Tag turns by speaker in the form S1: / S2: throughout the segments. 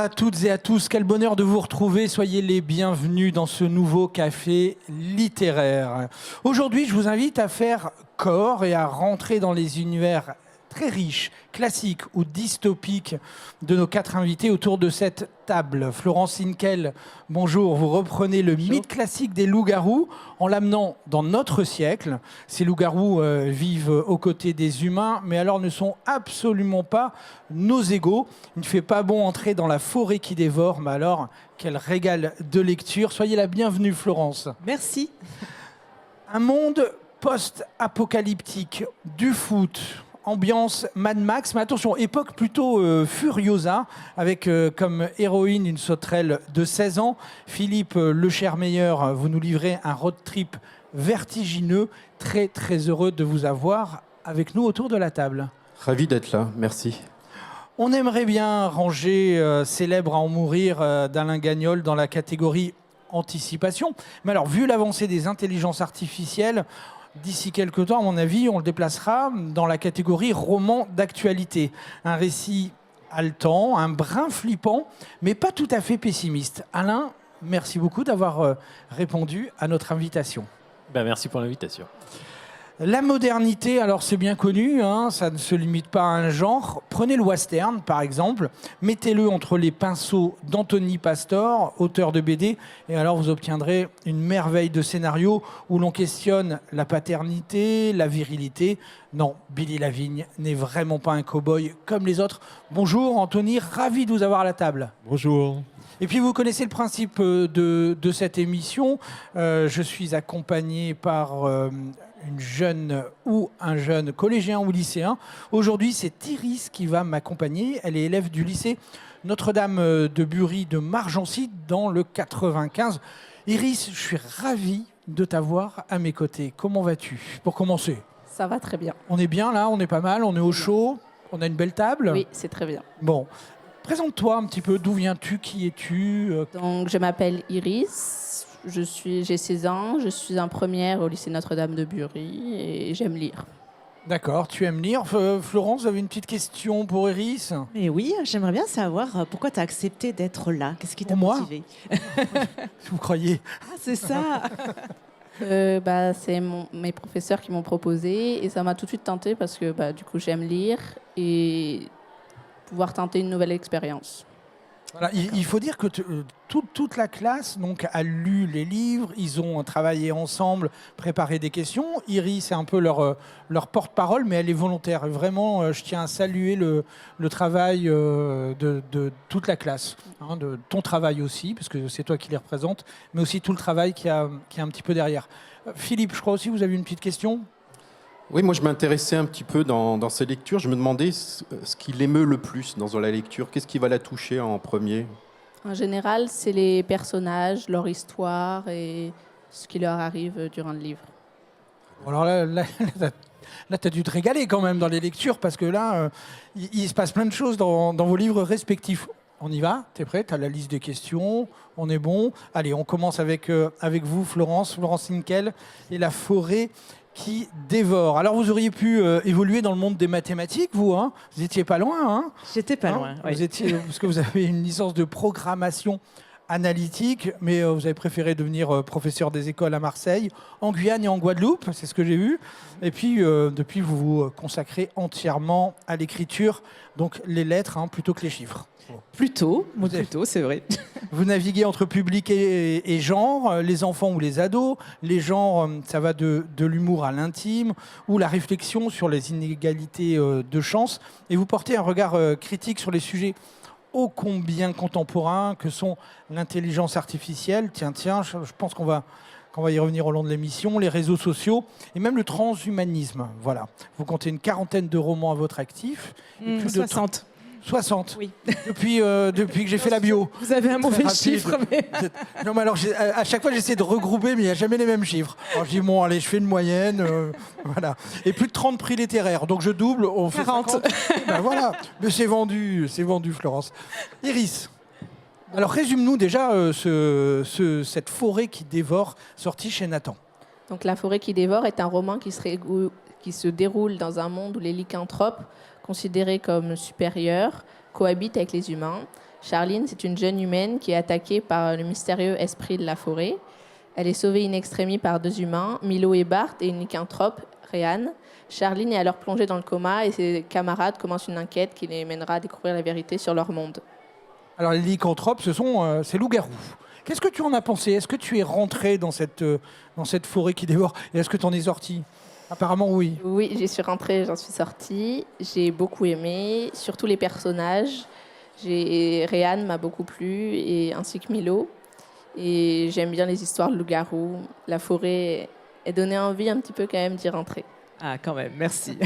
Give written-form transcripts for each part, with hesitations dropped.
S1: à toutes et à tous, quel bonheur de vous retrouver. Soyez les bienvenus dans ce nouveau café littéraire. Aujourd'hui, je vous invite à faire corps et à rentrer dans les univers très riches, classiques ou dystopiques de nos 4 invités autour de cette table. Florence Hinkel, bonjour. Vous reprenez le mythe classique des loups-garous en l'amenant dans notre siècle. Ces loups-garous vivent aux côtés des humains, mais alors ne sont absolument pas nos égaux. Il ne fait pas bon entrer dans la forêt qui dévore, mais alors quel régal de lecture. Soyez la bienvenue, Florence.
S2: Merci.
S1: Un monde post-apocalyptique, du foot, ambiance Mad Max, mais attention, époque plutôt Furiosa, avec comme héroïne une sauterelle de 16 ans. Philippe Lechermeilleur, vous nous livrez un road trip vertigineux. Très, très heureux de vous avoir avec nous autour de la table.
S3: Ravi d'être là, merci.
S1: On aimerait bien ranger Célèbre à en mourir d'Alain Gagnol dans la catégorie anticipation. Mais alors, vu l'avancée des intelligences artificielles, d'ici quelques temps, à mon avis, on le déplacera dans la catégorie roman d'actualité. Un récit haletant, un brin flippant, mais pas tout à fait pessimiste. Alain, merci beaucoup d'avoir répondu à notre invitation.
S4: Merci pour l'invitation.
S1: La modernité, alors c'est bien connu, hein, ça ne se limite pas à un genre. Prenez le western, par exemple, mettez-le entre les pinceaux d'Anthony Pastor, auteur de BD, et alors vous obtiendrez une merveille de scénario où l'on questionne la paternité, la virilité. Non, Billy Lavigne n'est vraiment pas un cow-boy comme les autres. Bonjour Anthony, ravi de vous avoir à la table.
S3: Bonjour.
S1: Et puis vous connaissez le principe de cette émission. Je suis accompagné par une jeune ou un jeune collégien ou lycéen. Aujourd'hui, c'est Iris qui va m'accompagner. Elle est élève du lycée Notre-Dame de Bury de Margency dans le 95. Iris, je suis ravi de t'avoir à mes côtés. Comment vas-tu, pour commencer?
S2: Ça va très bien.
S1: On est bien là, on est pas mal, on est au chaud, on a une belle table.
S2: Oui, c'est très bien.
S1: Bon, présente-toi un petit peu, d'où viens-tu, qui es-tu?
S2: Donc, je m'appelle Iris, j'ai 16 ans, je suis en première au lycée Notre-Dame de Bury et j'aime lire.
S1: D'accord, tu aimes lire. Florence, vous avez une petite question pour Iris?
S5: Mais oui, j'aimerais bien savoir pourquoi tu as accepté d'être là. Qu'est-ce qui t'a
S1: Moi
S5: motivé?
S1: Vous croyez?
S5: Ah, c'est ça.
S2: C'est mes professeurs qui m'ont proposé et ça m'a tout de suite tenté parce que du coup j'aime lire et pouvoir tenter une nouvelle expérience.
S1: Voilà, il faut dire que toute la classe donc, a lu les livres, ils ont travaillé ensemble, préparé des questions. Iris, c'est un peu leur porte-parole, mais elle est volontaire. Et vraiment, je tiens à saluer le travail de toute la classe, hein, de ton travail aussi, parce que c'est toi qui les représentes, mais aussi tout le travail qui est un petit peu derrière. Philippe, je crois aussi, vous avez une petite question?
S3: Oui, moi je m'intéressais un petit peu dans ces lectures. Je me demandais ce qui l'émeut le plus dans la lecture. Qu'est-ce qui va la toucher en premier?
S2: En général, c'est les personnages, leur histoire et ce qui leur arrive durant le livre.
S1: Alors là tu as dû te régaler quand même dans les lectures, parce que là, il se passe plein de choses dans vos livres respectifs. On y va? T'es prêt? T'as la liste des questions? On est bon? Allez, on commence avec vous, Florence Hinkel, et la forêt qui dévore. Alors, vous auriez pu évoluer dans le monde des mathématiques, vous, hein? Vous étiez pas loin, hein?
S5: J'étais pas loin. Oui.
S1: Vous étiez, parce que vous avez une licence de programmation analytique, mais vous avez préféré devenir professeur des écoles à Marseille, en Guyane et en Guadeloupe, c'est ce que j'ai vu. Et puis, depuis, vous vous consacrez entièrement à l'écriture, donc les lettres, hein, plutôt que les chiffres.
S5: Plutôt, c'est vrai.
S1: Vous naviguez entre public et genre, les enfants ou les ados. Les genres, ça va de l'humour à l'intime, ou la réflexion sur les inégalités de chance. Et vous portez un regard critique sur les sujets ô combien contemporains que sont l'intelligence artificielle. Tiens, je pense qu'on va y revenir au long de l'émission, les réseaux sociaux et même le transhumanisme. Voilà. Vous comptez une 40aine de romans à votre actif. Et plus
S5: 60.
S1: 60.
S5: Oui.
S1: Depuis que j'ai fait la bio.
S5: Vous avez un mauvais
S1: Rapide.
S5: chiffre, mais...
S1: Non, mais alors, à chaque fois, j'essaie de regrouper, mais il n'y a jamais les mêmes chiffres. Alors, je dis, bon, allez, je fais une moyenne. Voilà. Et plus de 30 prix littéraires. Donc, je double, on fait
S5: 40.
S1: 50. Ben, voilà. Mais c'est vendu, Florence. Iris, alors, résume-nous déjà cette forêt qui dévore, sortie chez Nathan.
S2: Donc La forêt qui dévore est un roman qui se déroule dans un monde où les lycanthropes, considérés comme supérieurs, cohabitent avec les humains. Charline, c'est une jeune humaine qui est attaquée par le mystérieux esprit de la forêt. Elle est sauvée in extremis par 2 humains, Milo et Bart, et une lycanthrope, Réanne. Charline est alors plongée dans le coma et ses camarades commencent une enquête qui les mènera à découvrir la vérité sur leur monde.
S1: Alors les lycanthropes, c'est loups-garous. Qu'est-ce que tu en as pensé? Est-ce que tu es rentré dans cette forêt qui dévore? Et est-ce que tu en es sorti? Apparemment oui.
S2: Oui, j'y suis rentrée, j'en suis sortie. J'ai beaucoup aimé, surtout les personnages. Réanne m'a beaucoup plu, ainsi que Milo. Et j'aime bien les histoires de loups-garous. La forêt est donnée envie un petit peu quand même d'y rentrer.
S4: Ah, quand même, merci.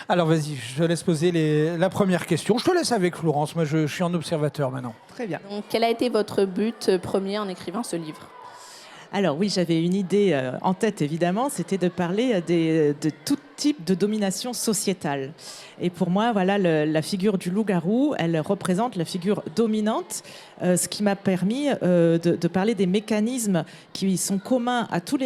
S1: Alors vas-y, je te laisse poser la première question. Je te laisse avec Florence, moi je suis en observateur maintenant.
S4: Très bien.
S2: Donc, quel a été votre but premier en écrivant ce livre?
S4: Alors oui, j'avais une idée en tête, évidemment, c'était de parler de tout type de domination sociétale. Et pour moi, voilà, la figure du loup-garou, elle représente la figure dominante, ce qui m'a permis de parler des mécanismes qui sont communs à toutes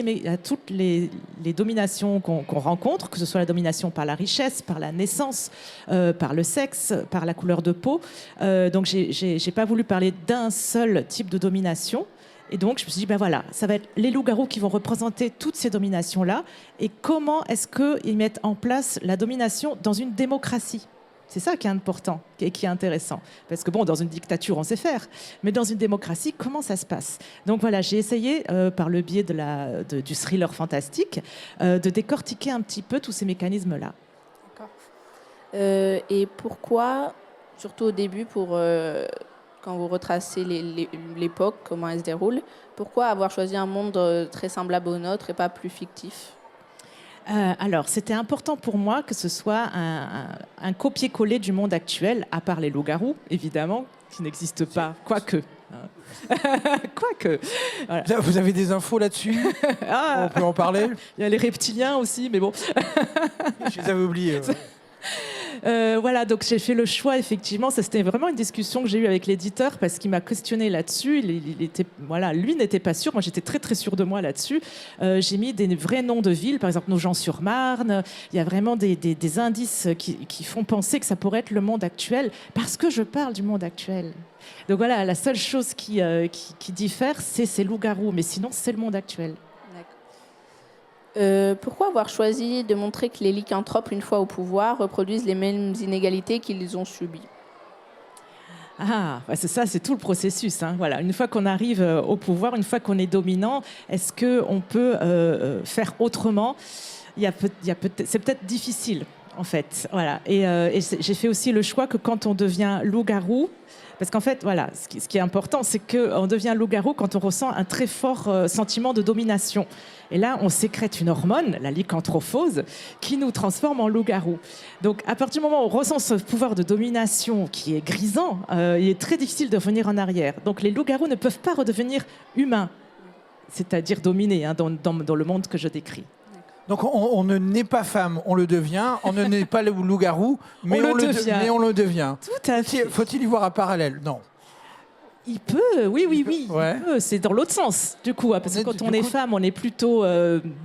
S4: les dominations qu'on rencontre, que ce soit la domination par la richesse, par la naissance, par le sexe, par la couleur de peau. Donc j'ai pas voulu parler d'un seul type de domination. Et donc, je me suis dit, ben voilà, ça va être les loups-garous qui vont représenter toutes ces dominations-là. Et comment est-ce qu'ils mettent en place la domination dans une démocratie? C'est ça qui est important et qui est intéressant. Parce que bon, dans une dictature, on sait faire. Mais dans une démocratie, comment ça se passe? Donc voilà, j'ai essayé, par le biais du thriller fantastique, de décortiquer un petit peu tous ces mécanismes-là.
S2: D'accord. Et pourquoi, surtout au début, quand vous retracez l'époque, comment elle se déroule, pourquoi avoir choisi un monde très semblable au nôtre et pas plus fictif?
S4: Alors, c'était important pour moi que ce soit un copier-coller du monde actuel, à part les loups-garous, évidemment, qui n'existent pas, quoique. Quoique. Voilà.
S1: Vous avez des infos là-dessus? On peut en parler?
S4: Il y a les reptiliens aussi, mais bon.
S1: Je les avais oubliés. Ouais.
S4: Voilà, donc j'ai fait le choix, effectivement. Ça, c'était vraiment une discussion que j'ai eue avec l'éditeur parce qu'il m'a questionné là-dessus. Lui n'était pas sûr. Moi, j'étais très, très sûre de moi là-dessus. J'ai mis des vrais noms de villes, par exemple Nogent-sur-Marne. Il y a vraiment des indices qui font penser que ça pourrait être le monde actuel parce que je parle du monde actuel. Donc voilà, la seule chose qui diffère, c'est ces loups-garous. Mais sinon, c'est le monde actuel.
S2: Pourquoi avoir choisi de montrer que les lycanthropes, une fois au pouvoir, reproduisent les mêmes inégalités qu'ils ont subies?
S4: C'est ça, c'est tout le processus. Hein. Voilà. Une fois qu'on arrive au pouvoir, une fois qu'on est dominant, est-ce qu'on peut faire autrement? C'est peut-être difficile, en fait. Voilà. Et j'ai fait aussi le choix que quand on devient loup-garou, parce qu'en fait, voilà, ce qui est important, c'est qu'on devient loup-garou quand on ressent un très fort sentiment de domination. Et là, on sécrète une hormone, la lycanthrophose, qui nous transforme en loup-garou. Donc, à partir du moment où on ressent ce pouvoir de domination qui est grisant, il est très difficile de revenir en arrière. Donc, les loups-garous ne peuvent pas redevenir humains, c'est-à-dire dominés dans le monde que je décris.
S1: Donc on ne naît pas femme, on le devient. On ne naît pas loup-garou, mais on le devient.
S4: Tout à fait.
S1: Faut-il y voir un parallèle? Non.
S4: Il peut, oui.
S1: Ouais.
S4: Il peut. C'est dans l'autre sens, du coup. Parce que quand on est femme, on est plutôt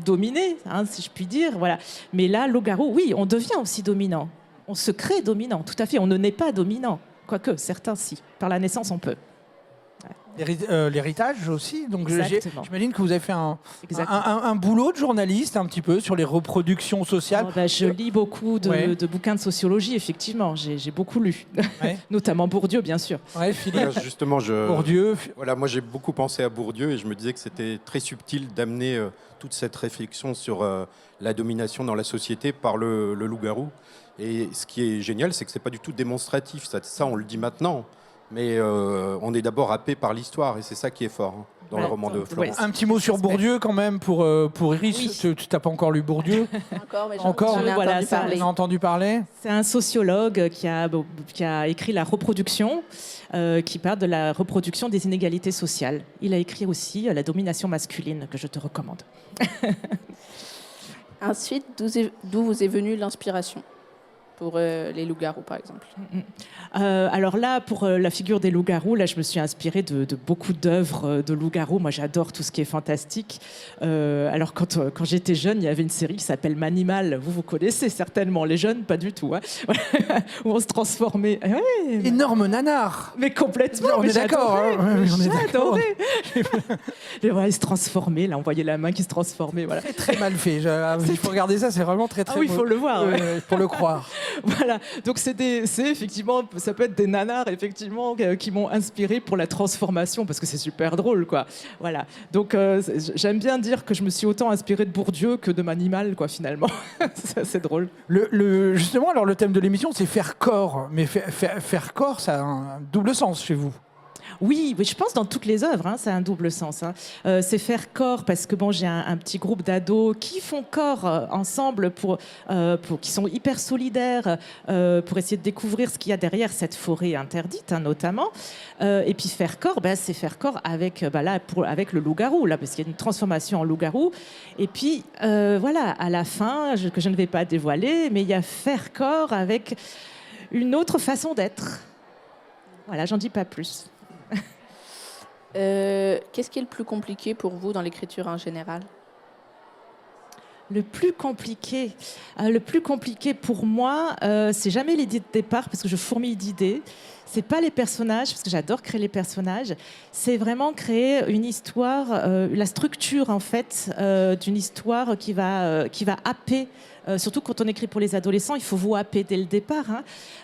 S4: dominé, si je puis dire. Voilà. Mais là, loup-garou, oui, on devient aussi dominant. On se crée dominant, tout à fait. On ne naît pas dominant. Quoique, certains, si. Par la naissance, on peut.
S1: L'héritage aussi. Donc j'imagine que vous avez fait un boulot de journaliste un petit peu sur les reproductions sociales.
S4: Je lis beaucoup de bouquins de sociologie, effectivement. J'ai beaucoup lu, notamment Bourdieu, bien sûr.
S1: Ouais, Philippe.
S3: Justement,
S1: Bourdieu.
S3: Voilà, moi j'ai beaucoup pensé à Bourdieu et je me disais que c'était très subtil d'amener toute cette réflexion sur la domination dans la société par le loup-garou. Et ce qui est génial, c'est que c'est pas du tout démonstratif. Ça on le dit maintenant. Mais on est d'abord happé par l'histoire et c'est ça qui est fort dans le roman de Florence.
S1: Un petit mot sur Bourdieu quand même pour Iris.
S4: Oui.
S1: Tu n'as pas encore lu Bourdieu?
S2: Encore, mais
S1: j'en ai entendu parler.
S4: C'est un sociologue qui a écrit La reproduction, qui parle de la reproduction des inégalités sociales. Il a écrit aussi La domination masculine, que je te recommande.
S2: Ensuite, d'où vous est venue l'inspiration? pour les loups-garous, par exemple?
S4: Alors là, pour la figure des loups-garous, là, je me suis inspirée de beaucoup d'œuvres de loups-garous. Moi, j'adore tout ce qui est fantastique. Alors, quand j'étais jeune, il y avait une série qui s'appelle Manimal. Vous connaissez certainement. Les jeunes, pas du tout. Hein. Où on se transformait. Ouais,
S1: Énorme nanar.
S4: mais complètement.
S1: On
S4: mais
S1: est d'accord.
S4: j'adorais,
S1: Hein,
S4: mais
S1: on est d'accord.
S4: j'adorais. Et voilà, il se transformait. Là, on voyait la main qui se transformait. Voilà.
S1: C'est très mal fait. Il faut regarder ça, c'est vraiment très très
S4: Ah oui, il faut le voir. Ouais.
S1: pour le croire.
S4: Voilà, donc c'est effectivement, ça peut être des nanars effectivement qui m'ont inspiré pour la transformation parce que c'est super drôle quoi. Voilà, donc j'aime bien dire que je me suis autant inspirée de Bourdieu que de Manimal quoi finalement. C'est drôle.
S1: Justement, alors le thème de l'émission, c'est faire corps, mais faire corps, ça a un double sens chez vous.
S4: Oui, je pense dans toutes les œuvres, hein, ça a un double sens. Hein. C'est faire corps parce que bon, j'ai un petit groupe d'ados qui font corps ensemble qui sont hyper solidaires pour essayer de découvrir ce qu'il y a derrière cette forêt interdite, hein, notamment. Et puis faire corps, c'est faire corps avec avec le loup-garou là, parce qu'il y a une transformation en loup-garou. Et puis voilà, à la fin, que je ne vais pas dévoiler, mais il y a faire corps avec une autre façon d'être. Voilà, j'en dis pas plus.
S2: Qu'est-ce qui est le plus compliqué pour vous dans l'écriture en général?
S4: Le plus compliqué pour moi, c'est jamais l'idée de départ parce que je fourmille d'idées. C'est pas les personnages parce que j'adore créer les personnages. C'est vraiment créer une histoire, la structure en fait d'une histoire qui va happer. Surtout quand on écrit pour les adolescents, il faut vous happer dès le départ.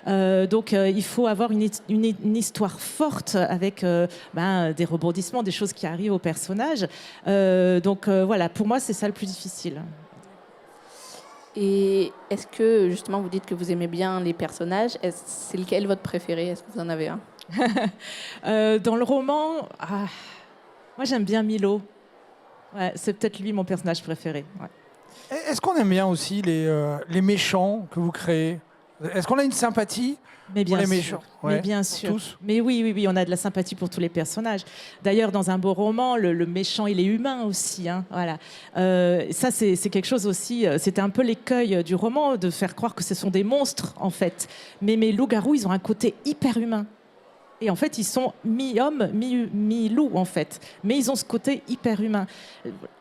S4: Hein. Donc il faut avoir une histoire forte avec des rebondissements, des choses qui arrivent aux personnages. Donc voilà, pour moi c'est ça le plus difficile.
S2: Et est-ce que, justement, vous dites que vous aimez bien les personnages, c'est lequel votre préféré? Est-ce que vous en avez un?
S4: Dans le roman, moi j'aime bien Milo. Ouais, c'est peut-être lui mon personnage préféré. Ouais.
S1: Est-ce qu'on aime bien aussi les méchants que vous créez? Est-ce qu'on a une sympathie
S4: pour les
S1: méchants?
S4: Mais bien sûr.
S1: Tous.
S4: Mais oui, on a de la sympathie pour tous les personnages. D'ailleurs, dans un beau roman, le méchant, il est humain aussi. Hein, voilà. Ça, c'est quelque chose aussi. C'était un peu l'écueil du roman, de faire croire que ce sont des monstres, en fait. Mais mes loups-garous, ils ont un côté hyper humain. Et en fait, ils sont mi-homme, mi-loup, en fait. Mais ils ont ce côté hyper humain.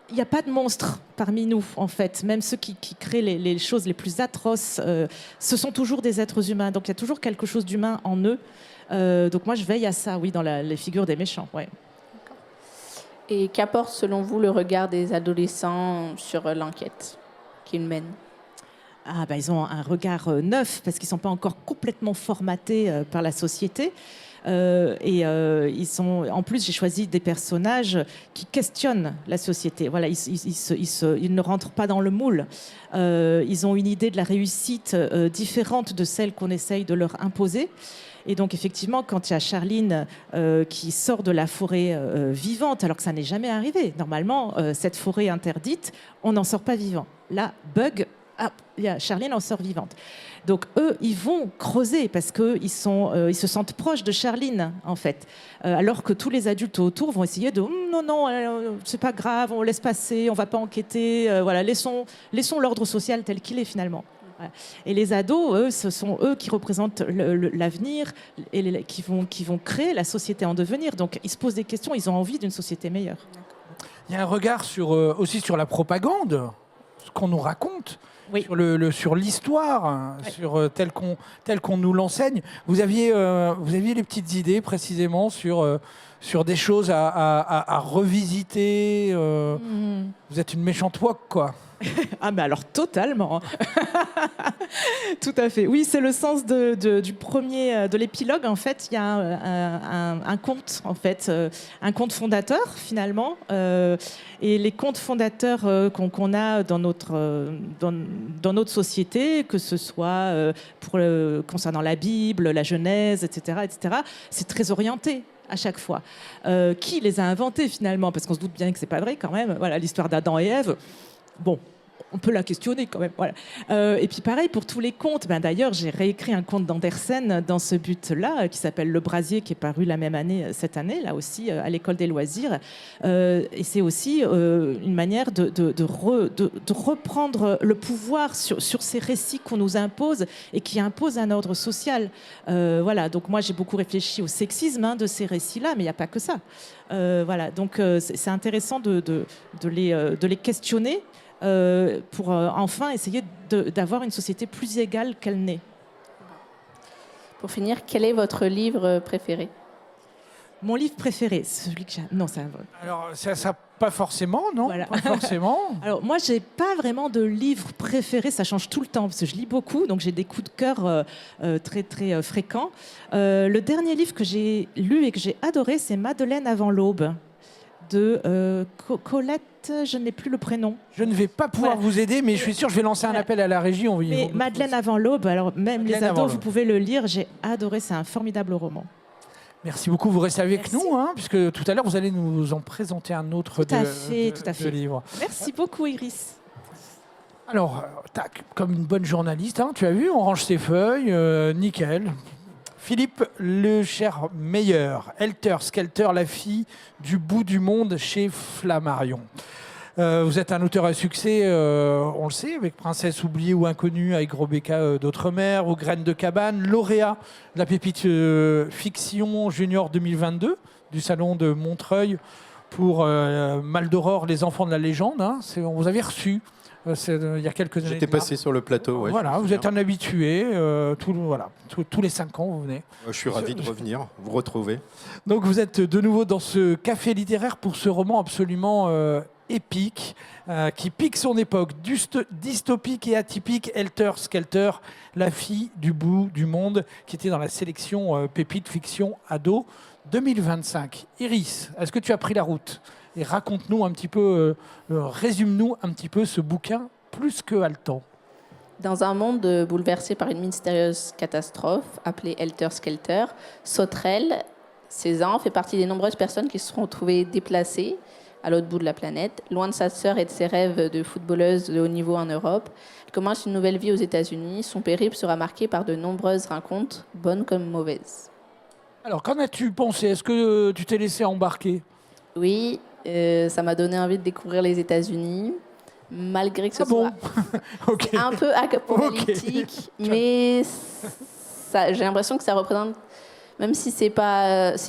S4: Il n'y a pas de monstres parmi nous, en fait. Même ceux qui créent les choses les plus atroces, ce sont toujours des êtres humains. Donc il y a toujours quelque chose d'humain en eux. Donc moi, je veille à ça, oui, dans les figures des méchants. Ouais.
S2: Et qu'apporte, selon vous, le regard des adolescents sur l'enquête qu'ils mènent?
S4: Ils ont un regard neuf, parce qu'ils ne sont pas encore complètement formatés par la société. En plus, j'ai choisi des personnages qui questionnent la société. Voilà, ils ne rentrent pas dans le moule. Ils ont une idée de la réussite différente de celle qu'on essaye de leur imposer. Et donc, effectivement, quand il y a Charline qui sort de la forêt vivante, alors que ça n'est jamais arrivé. Normalement, cette forêt interdite, on n'en sort pas vivant. Là, Bug, Charline en sort vivante. Donc eux, ils vont creuser parce qu'ils se sentent proches de Charline, en fait. Alors que tous les adultes autour vont essayer de non, c'est pas grave, on laisse passer, on va pas enquêter. Voilà, laissons l'ordre social tel qu'il est finalement. Voilà. Et les ados, eux, ce sont eux qui représentent l'avenir et qui vont créer la société en devenir. Donc ils se posent des questions, ils ont envie d'une société meilleure.
S1: Il y a un regard aussi sur la propagande, ce qu'on nous raconte.
S4: Oui.
S1: Sur l'histoire,
S4: oui.
S1: tel qu'on nous l'enseigne. Vous aviez les petites idées précisément sur des choses à revisiter. Vous êtes une méchante woke, quoi.
S4: Mais alors totalement. Tout à fait. Oui, c'est le sens du premier, de l'épilogue. En fait, il y a un conte, en fait, un conte fondateur finalement. Et les contes fondateurs qu'on a dans notre société, que ce soit concernant la Bible, la Genèse, etc., c'est très orienté. À chaque fois. Qui les a inventés finalement? Parce qu'on se doute bien que c'est pas vrai quand même. Voilà, l'histoire d'Adam et Ève. Bon, on peut la questionner quand même. Voilà. Et puis pareil pour tous les contes. Ben, d'ailleurs, j'ai réécrit un conte d'Andersen dans ce but-là, qui s'appelle Le Brasier, qui est paru la même année, cette année, là aussi, à l'École des loisirs. Et c'est aussi une manière de reprendre le pouvoir sur ces récits qu'on nous impose et qui imposent un ordre social. Voilà. Donc moi, j'ai beaucoup réfléchi au sexisme de ces récits-là, mais il n'y a pas que ça. Voilà. Donc c'est intéressant de les questionner. Pour enfin essayer d'avoir une société plus égale qu'elle n'est.
S2: Pour finir, quel est votre livre préféré?
S4: Mon livre préféré, celui que j'ai... Non, ça...
S1: Alors, ça pas forcément, non?
S4: Voilà.
S1: Pas forcément.
S4: Alors, moi, j'ai pas vraiment de livre préféré. Ça change tout le temps, parce que je lis beaucoup, donc j'ai des coups de cœur très, très fréquents. Le dernier livre que j'ai lu et que j'ai adoré, c'est Madeleine avant l'aube, de Colette, je n'ai plus le prénom.
S1: Je ne vais pas pouvoir vous aider, mais je suis sûr que je vais lancer un appel à la régie.
S4: Mais Madeleine avant l'aube, alors même
S1: Madeleine
S4: les
S1: avant
S4: ados, vous
S1: l'aube.
S4: pouvez le lire. J'ai adoré, c'est un formidable roman.
S1: Merci beaucoup, vous restez avec
S4: Merci.
S1: nous, puisque tout à l'heure, vous allez nous en présenter un autre
S4: Tout à fait.
S1: livre.
S4: Merci beaucoup, Iris.
S1: Alors, tac, comme une bonne journaliste, tu as vu, on range ses feuilles, nickel. Philippe Lechermeyer, Helter Skelter, la fille du bout du monde chez Flammarion. Vous êtes un auteur à succès, on le sait, avec Princesse oubliée ou inconnue, avec Rebecca d'Outre-mer, ou Graines de cabane, lauréat de la pépite fiction junior 2022 du salon de Montreuil pour Mal d'Aurore, les enfants de la légende. On vous avait reçu il y a quelques années.
S3: J'étais passé sur le plateau. Ouais,
S1: voilà, vous êtes un habitué. Tous les 5 ans, vous venez.
S3: Je suis ravi de revenir, vous retrouver.
S1: Donc vous êtes de nouveau dans ce café littéraire pour ce roman absolument épique, qui pique son époque, dystopique et atypique, Helter Skelter, la fille du bout du monde, qui était dans la sélection Pépite Fiction Ado 2025. Iris, est-ce que tu as pris la route? Et raconte-nous un petit peu, résume-nous un petit peu ce bouquin plus que haletant.
S2: Dans un monde bouleversé par une mystérieuse catastrophe appelée Helter Skelter, Sauterelle, 16 ans, fait partie des nombreuses personnes qui se seront trouvées déplacées à l'autre bout de la planète, loin de sa sœur et de ses rêves de footballeuse de haut niveau en Europe. Elle commence une nouvelle vie aux États-Unis. Son périple sera marqué par de nombreuses rencontres, bonnes comme mauvaises.
S1: Alors, qu'en as-tu pensé? Est-ce que tu t'es laissé embarquer?
S2: Oui, ça m'a donné envie de découvrir les États-Unis, malgré que ce soit
S1: Okay.
S2: un peu apocalyptique, mais j'ai l'impression que ça représente, même si c'est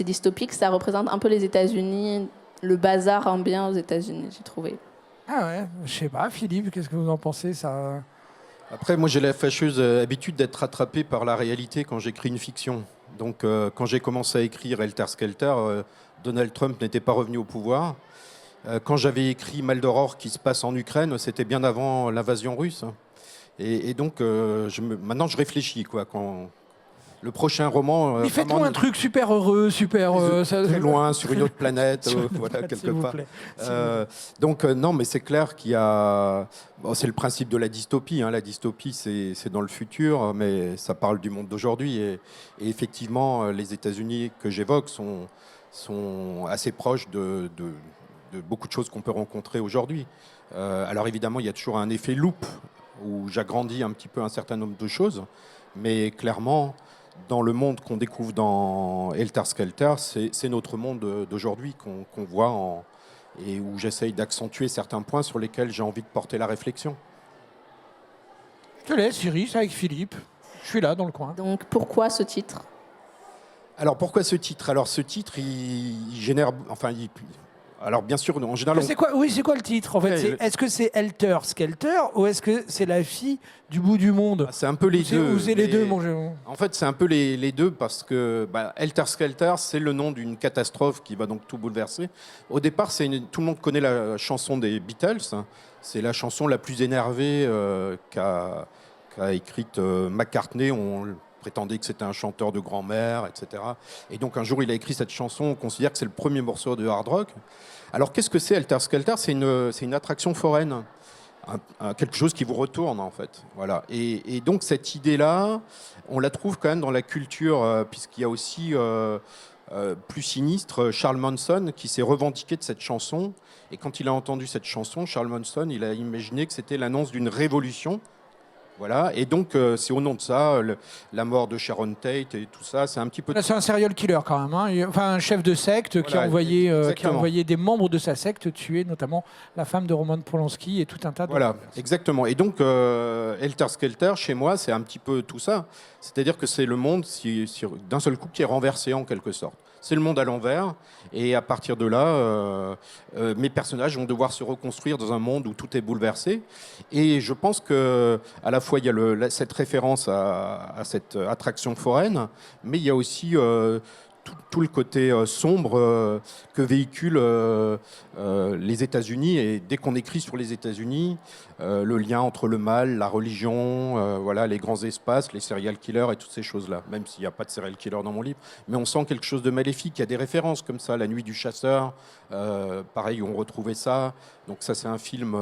S2: dystopique, ça représente un peu les États-Unis, le bazar ambiant aux États-Unis, j'ai trouvé.
S1: Ah ouais, je sais pas, Philippe, qu'est-ce que vous en pensez ça?
S3: Après, moi, j'ai la fâcheuse habitude d'être rattrapé par la réalité quand j'écris une fiction. Donc, quand j'ai commencé à écrire Helter Skelter, Donald Trump n'était pas revenu au pouvoir. Quand j'avais écrit Mal d'Aurore, qui se passe en Ukraine, c'était bien avant l'invasion russe. Et donc, maintenant, je réfléchis, quoi. Quand le prochain roman...
S1: Mais faites-nous un truc super heureux,
S3: très loin, sur une autre planète, voilà, quelque part. Non, mais c'est clair qu'il y a... Bon, c'est le principe de la dystopie. La dystopie, c'est dans le futur, mais ça parle du monde d'aujourd'hui. Et effectivement, les États-Unis que j'évoque sont assez proches de beaucoup de choses qu'on peut rencontrer aujourd'hui. Alors évidemment, il y a toujours un effet loupe où j'agrandis un petit peu un certain nombre de choses, mais clairement, dans le monde qu'on découvre dans Helter Skelter, c'est notre monde d'aujourd'hui qu'on voit et où j'essaye d'accentuer certains points sur lesquels j'ai envie de porter la réflexion.
S1: Je te laisse, Iris, avec Philippe. Je suis là, dans le coin.
S2: Donc pourquoi ce titre?
S3: Alors pourquoi ce titre? Alors ce titre, il génère... Alors bien sûr, en général...
S1: C'est quoi le titre en fait? Est-ce que c'est Helter Skelter ou est-ce que c'est la fille du bout du monde?
S3: C'est un peu les deux.
S1: Ou c'est les deux,
S3: En fait, c'est un peu les deux parce que Helter Skelter, c'est le nom d'une catastrophe qui va donc tout bouleverser. Au départ, tout le monde connaît la chanson des Beatles. C'est la chanson la plus énervée qu'a écrite McCartney. On prétendait que c'était un chanteur de grand-mère, etc. Et donc un jour, il a écrit cette chanson. On considère que c'est le premier morceau de hard rock. Alors, qu'est-ce que c'est Helter Skelter? C'est une attraction foraine, quelque chose qui vous retourne, en fait. Voilà. Et donc, cette idée-là, on la trouve quand même dans la culture, puisqu'il y a aussi, plus sinistre, Charles Manson, qui s'est revendiqué de cette chanson Et quand il a entendu cette chanson, Charles Manson, il a imaginé que c'était l'annonce d'une révolution. Voilà, et donc c'est au nom de ça, la mort de Sharon Tate et tout ça, c'est un petit peu...
S1: Là, c'est un serial killer quand même, hein. Enfin, un chef de secte qui,
S3: Voilà,
S1: qui a
S3: exactement.
S1: envoyé des membres de sa secte tuer notamment la femme de Roman Polanski et tout un tas de...
S3: Voilà, exactement. Et donc, Helter Skelter, chez moi, c'est un petit peu tout ça. C'est-à-dire que c'est le monde, d'un seul coup, qui est renversé en quelque sorte. C'est le monde à l'envers. Et à partir de là, mes personnages vont devoir se reconstruire dans un monde où tout est bouleversé. Et je pense que à la fois, il y a cette référence à cette attraction foraine, mais il y a aussi... tout le côté sombre que véhiculent les États-Unis. Et dès qu'on écrit sur les États-Unis, le lien entre le mal, la religion, voilà, les grands espaces, les serial killers et toutes ces choses-là. Même s'il n'y a pas de serial killer dans mon livre, mais on sent quelque chose de maléfique. Il y a des références comme ça, La Nuit du chasseur, pareil, on retrouvait ça. Donc ça, c'est un film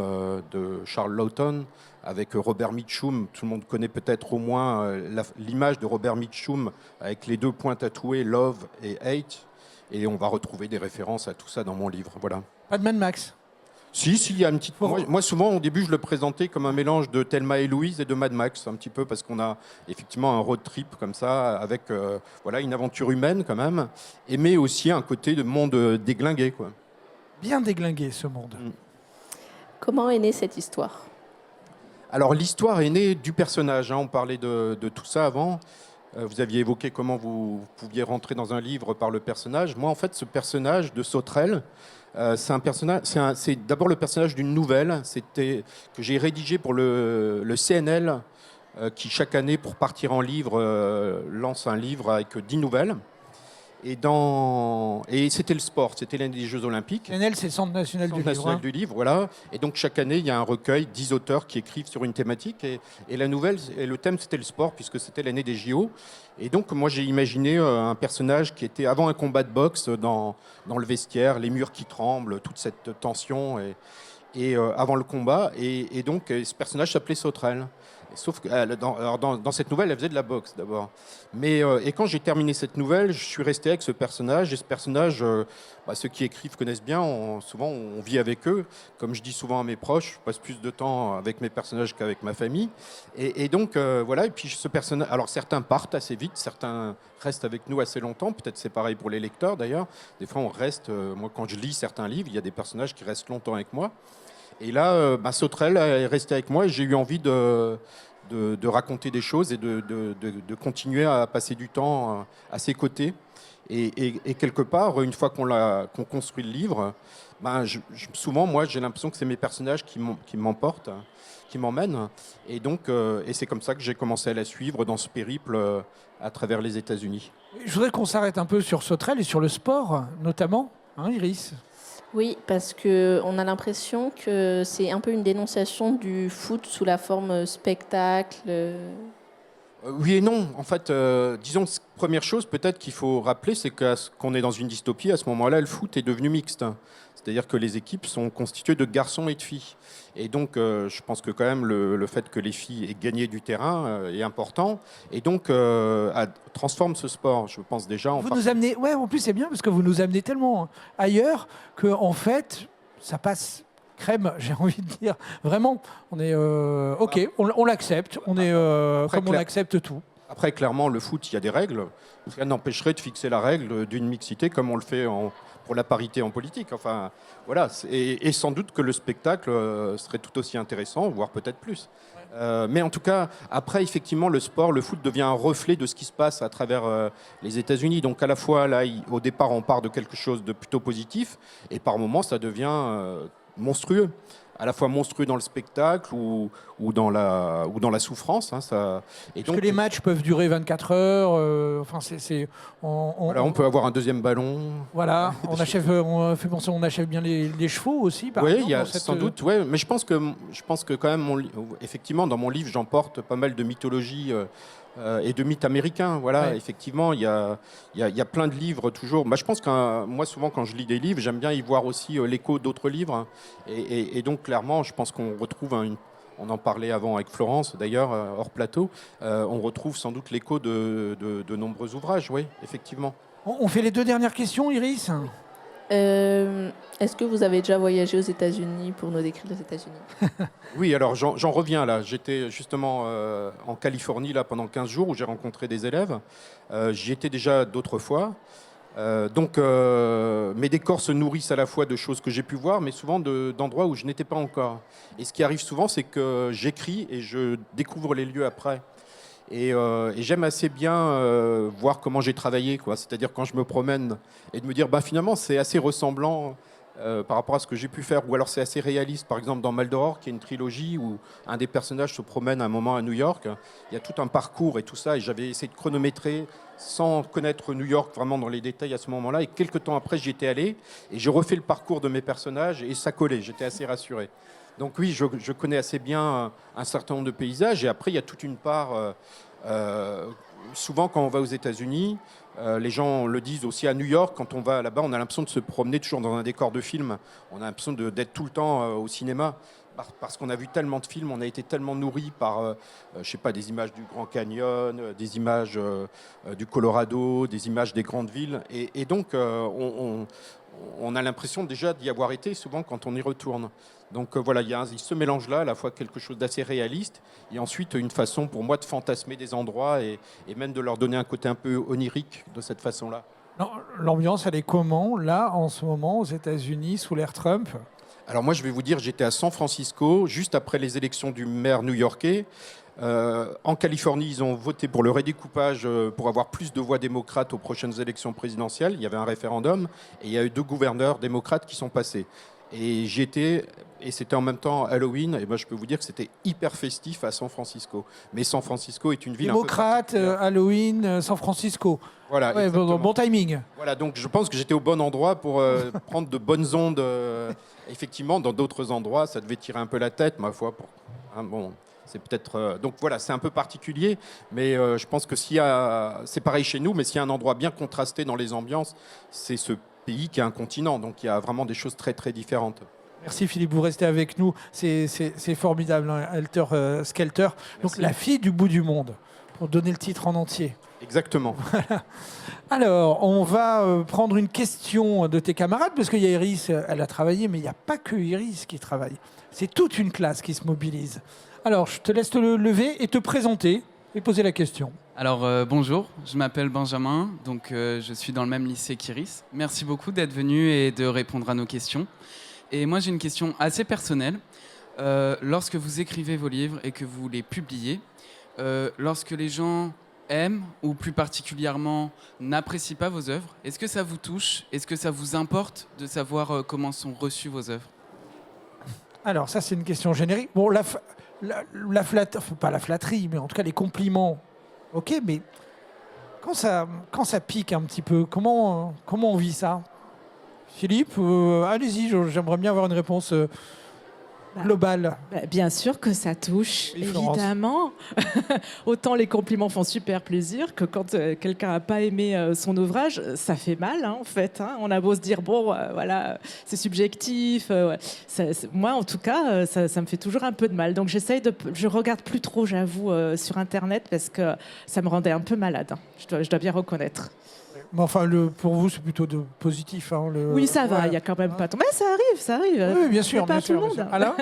S3: de Charles Lawton avec Robert Mitchum. Tout le monde connaît peut-être au moins l'image de Robert Mitchum avec les 2 points tatoués, Love et Hate. Et on va retrouver des références à tout ça dans mon livre. Voilà.
S1: Pas de Mad Max.
S3: Si, il y a une petite... Moi, souvent, au début, je le présentais comme un mélange de Thelma et Louise et de Mad Max, un petit peu, parce qu'on a effectivement un road trip comme ça, avec voilà, une aventure humaine quand même, mais aussi un côté de monde déglingué, quoi.
S1: Bien déglingué, ce monde.
S2: Comment est née cette histoire?
S3: Alors, l'histoire est née du personnage, hein. On parlait de tout ça avant. Vous aviez évoqué comment vous pouviez rentrer dans un livre par le personnage. Moi, en fait, ce personnage de Sauterelle, c'est d'abord le personnage d'une nouvelle que j'ai rédigée pour le CNL, qui chaque année, pour partir en livre, lance un livre avec 10 nouvelles. Et c'était le sport, c'était l'année des Jeux Olympiques.
S1: CNL, c'est le Centre national
S3: Centre
S1: du livre.
S3: national du livre, voilà. Et donc chaque année, il y a un recueil, 10 auteurs qui écrivent sur une thématique. Et la nouvelle, et le thème, c'était le sport, puisque c'était l'année des JO. Et donc moi, j'ai imaginé un personnage qui était avant un combat de boxe dans le vestiaire, les murs qui tremblent, toute cette tension, et avant le combat. Et donc ce personnage s'appelait Sauterelle. Sauf que dans cette nouvelle, elle faisait de la boxe d'abord. Et quand j'ai terminé cette nouvelle, je suis resté avec ce personnage. Et ce personnage, ceux qui écrivent connaissent bien. Souvent, on vit avec eux. Comme je dis souvent à mes proches, je passe plus de temps avec mes personnages qu'avec ma famille. Et donc, voilà. Et puis, ce personnage. Alors, certains partent assez vite, certains restent avec nous assez longtemps. Peut-être c'est pareil pour les lecteurs d'ailleurs. Des fois, on reste. Moi, quand je lis certains livres, il y a des personnages qui restent longtemps avec moi. Et là, Sauterelle est restée avec moi et j'ai eu envie de raconter des choses et de continuer à passer du temps à ses côtés. Et quelque part, une fois qu'on construit le livre, souvent, moi, j'ai l'impression que c'est mes personnages qui m'emportent, qui m'emmènent. Et donc, c'est comme ça que j'ai commencé à la suivre dans ce périple à travers les États-Unis.
S1: Je voudrais qu'on s'arrête un peu sur Sauterelle et sur le sport, notamment, hein, Iris?
S2: Oui, parce qu'on a l'impression que c'est un peu une dénonciation du foot sous la forme spectacle.
S3: Oui et non. En fait, disons, première chose peut-être qu'il faut rappeler, c'est qu'on est dans une dystopie. À ce moment-là, le foot est devenu mixte. C'est-à-dire que les équipes sont constituées de garçons et de filles. Et donc, je pense que quand même le fait que les filles aient gagné du terrain est important. Et donc, transforme ce sport, je pense déjà.
S1: Vous nous amenez, ouais, en plus c'est bien parce que vous nous amenez tellement ailleurs que en fait, ça passe crème, j'ai envie de dire. Vraiment, on est ok, on l'accepte. On est comme on accepte tout.
S3: Après, clairement, le foot, il y a des règles. Rien n'empêcherait de fixer la règle d'une mixité comme on le fait pour la parité en politique. Enfin, voilà. Et sans doute que le spectacle serait tout aussi intéressant, voire peut-être plus. Mais en tout cas, après, effectivement, le sport, le foot devient un reflet de ce qui se passe à travers les États-Unis. Donc, à la fois, là, au départ, on part de quelque chose de plutôt positif, et par moments, ça devient monstrueux. À la fois monstrueux dans le spectacle ou dans la souffrance. Hein,
S1: et donc, que les matchs peuvent durer 24 heures. Enfin,
S3: on peut avoir un deuxième ballon.
S1: Voilà, on achève bien les chevaux aussi.
S3: Oui, il y a sans doute. Ouais, mais je pense que quand même, effectivement, dans mon livre, j'emporte pas mal de mythologie. Et de mythes américains, voilà. Ouais. Effectivement, il y a plein de livres toujours. Je pense que moi, souvent, quand je lis des livres, j'aime bien y voir aussi l'écho d'autres livres. Et donc, clairement, je pense qu'on retrouve on en parlait avant avec Florence, d'ailleurs, hors plateau. On retrouve sans doute l'écho de nombreux ouvrages, oui, effectivement.
S1: On fait les 2 dernières questions, Iris.
S2: Est-ce que vous avez déjà voyagé aux États-Unis pour nous décrire les États-Unis?
S3: Oui, alors j'en reviens là. J'étais justement en Californie là, pendant 15 jours où j'ai rencontré des élèves. J'y étais déjà d'autres fois. Donc mes décors se nourrissent à la fois de choses que j'ai pu voir, mais souvent d'endroits où je n'étais pas encore. Et ce qui arrive souvent, c'est que j'écris et je découvre les lieux après. Et j'aime assez bien voir comment j'ai travaillé, quoi. C'est-à-dire quand je me promène et de me dire, bah, finalement, c'est assez ressemblant par rapport à ce que j'ai pu faire, ou alors c'est assez réaliste. Par exemple, dans Maldoror, qui est une trilogie où un des personnages se promène à un moment à New York, il y a tout un parcours et tout ça, et j'avais essayé de chronométrer sans connaître New York vraiment dans les détails à ce moment-là, et quelques temps après, j'y étais allé, et j'ai refait le parcours de mes personnages, et ça collait, j'étais assez rassuré. Donc oui, je connais assez bien un certain nombre de paysages, et après, il y a toute une part... souvent, quand on va aux États-Unis, les gens le disent aussi à New York, quand on va là-bas, on a l'impression de se promener toujours dans un décor de film. On a l'impression d'être tout le temps au cinéma. Parce qu'on a vu tellement de films, on a été tellement nourri par, je sais pas, des images du Grand Canyon, des images du Colorado, des images des grandes villes. Et donc, on a l'impression déjà d'y avoir été souvent quand on y retourne. Donc voilà, il y a ce mélange-là, à la fois quelque chose d'assez réaliste, et ensuite une façon pour moi de fantasmer des endroits et même de leur donner un côté un peu onirique de cette façon-là.
S1: Non, l'ambiance, elle est comment, là, en ce moment, aux États-Unis, sous l'ère Trump?
S3: Alors moi, je vais vous dire, j'étais à San Francisco, juste après les élections du maire new-yorkais. En Californie, ils ont voté pour le redécoupage pour avoir plus de voix démocrates aux prochaines élections présidentielles. Il y avait un référendum et il y a eu 2 gouverneurs démocrates qui sont passés. Et j'y étais, et c'était en même temps Halloween, et moi je peux vous dire que c'était hyper festif à San Francisco. Mais San Francisco est une ville
S1: Démocrate, Halloween, San Francisco.
S3: Voilà,
S1: ouais, bon timing.
S3: Voilà, donc je pense que j'étais au bon endroit pour prendre de bonnes ondes. Effectivement, dans d'autres endroits, ça devait tirer un peu la tête, ma foi. Bon, c'est peut-être. Donc voilà, c'est un peu particulier, mais je pense que c'est pareil chez nous, mais s'il y a un endroit bien contrasté dans les ambiances, c'est ce pays qui est un continent, donc il y a vraiment des choses très très différentes.
S1: Merci Philippe, vous restez avec nous, c'est formidable, hein, Helter Skelter. Donc la fille du bout du monde, pour donner le titre en entier.
S3: Exactement.
S1: Voilà. Alors, on va prendre une question de tes camarades, parce qu'il y a Iris, elle a travaillé, mais il n'y a pas que Iris qui travaille. C'est toute une classe qui se mobilise. Alors, je te laisse te lever et te présenter et poser la question.
S6: Alors bonjour, je m'appelle Benjamin, donc je suis dans le même lycée qu'Iris. Merci beaucoup d'être venu et de répondre à nos questions. Et moi j'ai une question assez personnelle. Lorsque vous écrivez vos livres et que vous les publiez, lorsque les gens aiment ou plus particulièrement n'apprécient pas vos œuvres, est-ce que ça vous touche? Est-ce que ça vous importe de savoir comment sont reçues vos œuvres?
S1: Alors ça c'est une question générique. Bon, pas la flatterie, mais en tout cas les compliments. Ok, mais quand ça pique un petit peu, comment on vit ça? Philippe, allez-y, j'aimerais bien avoir une réponse globale.
S4: Bien sûr que ça touche,
S1: Et Florence.
S4: évidemment. Autant les compliments font super plaisir que quand quelqu'un n'a pas aimé son ouvrage, ça fait mal, hein, en fait. Hein. On a beau se dire, bon, voilà, c'est subjectif. Ouais. Moi, en tout cas, ça me fait toujours un peu de mal. Donc, je regarde plus trop, j'avoue, sur Internet parce que ça me rendait un peu malade. Hein. Je dois bien reconnaître.
S1: Mais enfin, pour vous, c'est plutôt positif. Hein,
S4: oui, ça va, il n'y a quand même pas... Mais ça arrive.
S1: Oui, bien sûr,
S4: pas
S1: bien
S4: tout
S1: sûr.
S4: le monde.
S1: Alain?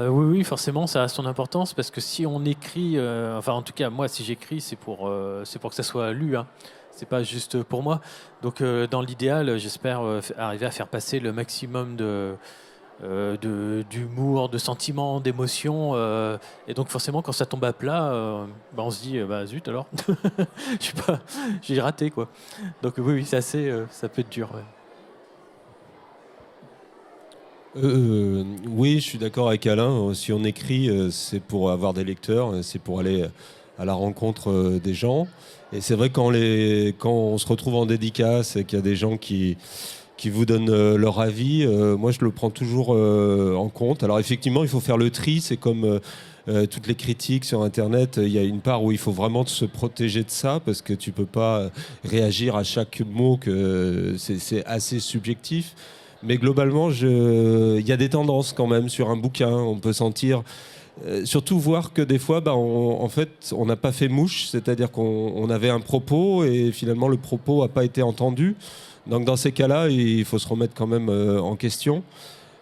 S7: Oui, forcément, ça a son importance parce que si on écrit, enfin en tout cas moi, si j'écris, c'est pour que ça soit lu. Hein. C'est pas juste pour moi. Donc dans l'idéal, j'espère arriver à faire passer le maximum d'humour, de sentiments, d'émotions. Et donc forcément, quand ça tombe à plat, on se dit, zut alors, j'ai raté quoi. Donc oui, c'est assez, ça peut être dur. Ouais.
S8: Oui, je suis d'accord avec Alain. Si on écrit, c'est pour avoir des lecteurs, c'est pour aller à la rencontre des gens. Et c'est vrai quand on se retrouve en dédicace et qu'il y a des gens qui vous donnent leur avis, moi je le prends toujours en compte. Alors effectivement, il faut faire le tri. C'est comme toutes les critiques sur Internet. Il y a une part où il faut vraiment se protéger de ça parce que tu peux pas réagir à chaque mot, que c'est assez subjectif. Mais globalement, il y a des tendances quand même sur un bouquin. On peut sentir, surtout voir que des fois, en fait, on n'a pas fait mouche. C'est-à-dire qu'on avait un propos et finalement, le propos n'a pas été entendu. Donc dans ces cas-là, il faut se remettre quand même en question.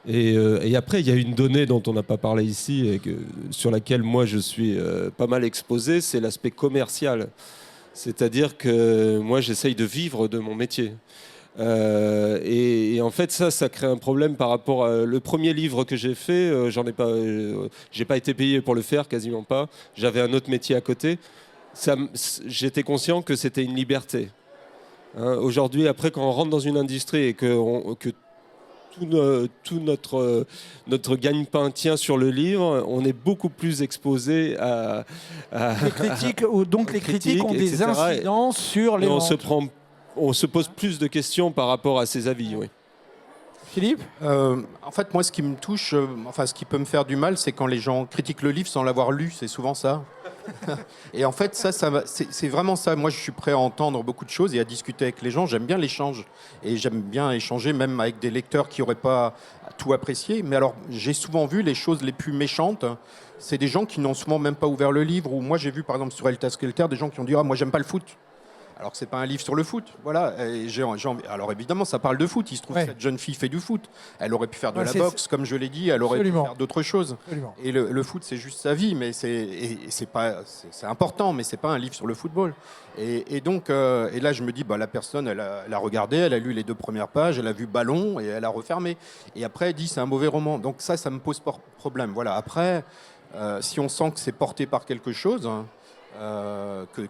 S8: Et après, il y a une donnée dont on n'a pas parlé ici et sur laquelle moi je suis pas mal exposé, c'est l'aspect commercial. C'est-à-dire que moi j'essaye de vivre de mon métier. Et en fait ça crée un problème par rapport à le premier livre que j'ai fait. J'ai pas été payé pour le faire, quasiment pas. J'avais un autre métier à côté. J'étais conscient que c'était une liberté. Hein, aujourd'hui, après, quand on rentre dans une industrie et que tout notre gagne-pain tient sur le livre, on est beaucoup plus exposé à
S1: Les critiques, donc les critiques ont des
S8: etc.
S1: incidences sur les
S8: Et
S1: ventes.
S8: on se pose plus de questions par rapport à ces avis. Oui.
S1: Philippe ?
S3: En fait, moi, ce qui me touche, ce qui peut me faire du mal, c'est quand les gens critiquent le livre sans l'avoir lu. C'est souvent ça. Et en fait, c'est vraiment ça. Moi, je suis prêt à entendre beaucoup de choses et à discuter avec les gens. J'aime bien l'échange. Et j'aime bien échanger même avec des lecteurs qui n'auraient pas tout apprécié. Mais alors, j'ai souvent vu les choses les plus méchantes. C'est des gens qui n'ont souvent même pas ouvert le livre. Ou moi, j'ai vu, par exemple, sur Elta Skelter, des gens qui ont dit « Ah, moi, j'aime pas le foot ». Alors que c'est pas un livre sur le foot, voilà. Et alors évidemment, ça parle de foot. Il se trouve que cette jeune fille fait du foot. Elle aurait pu faire de la boxe, comme je l'ai dit. Elle aurait pu faire d'autres choses.
S1: Absolument.
S3: Et le foot, c'est juste sa vie, mais c'est important, mais c'est pas un livre sur le football. Et donc, et là, je me dis, la personne, elle a regardé, elle a lu les 2 premières pages, elle a vu ballon et elle a refermé. Et après, elle dit, c'est un mauvais roman. Donc ça me pose problème. Voilà. Après, si on sent que c'est porté par quelque chose. Que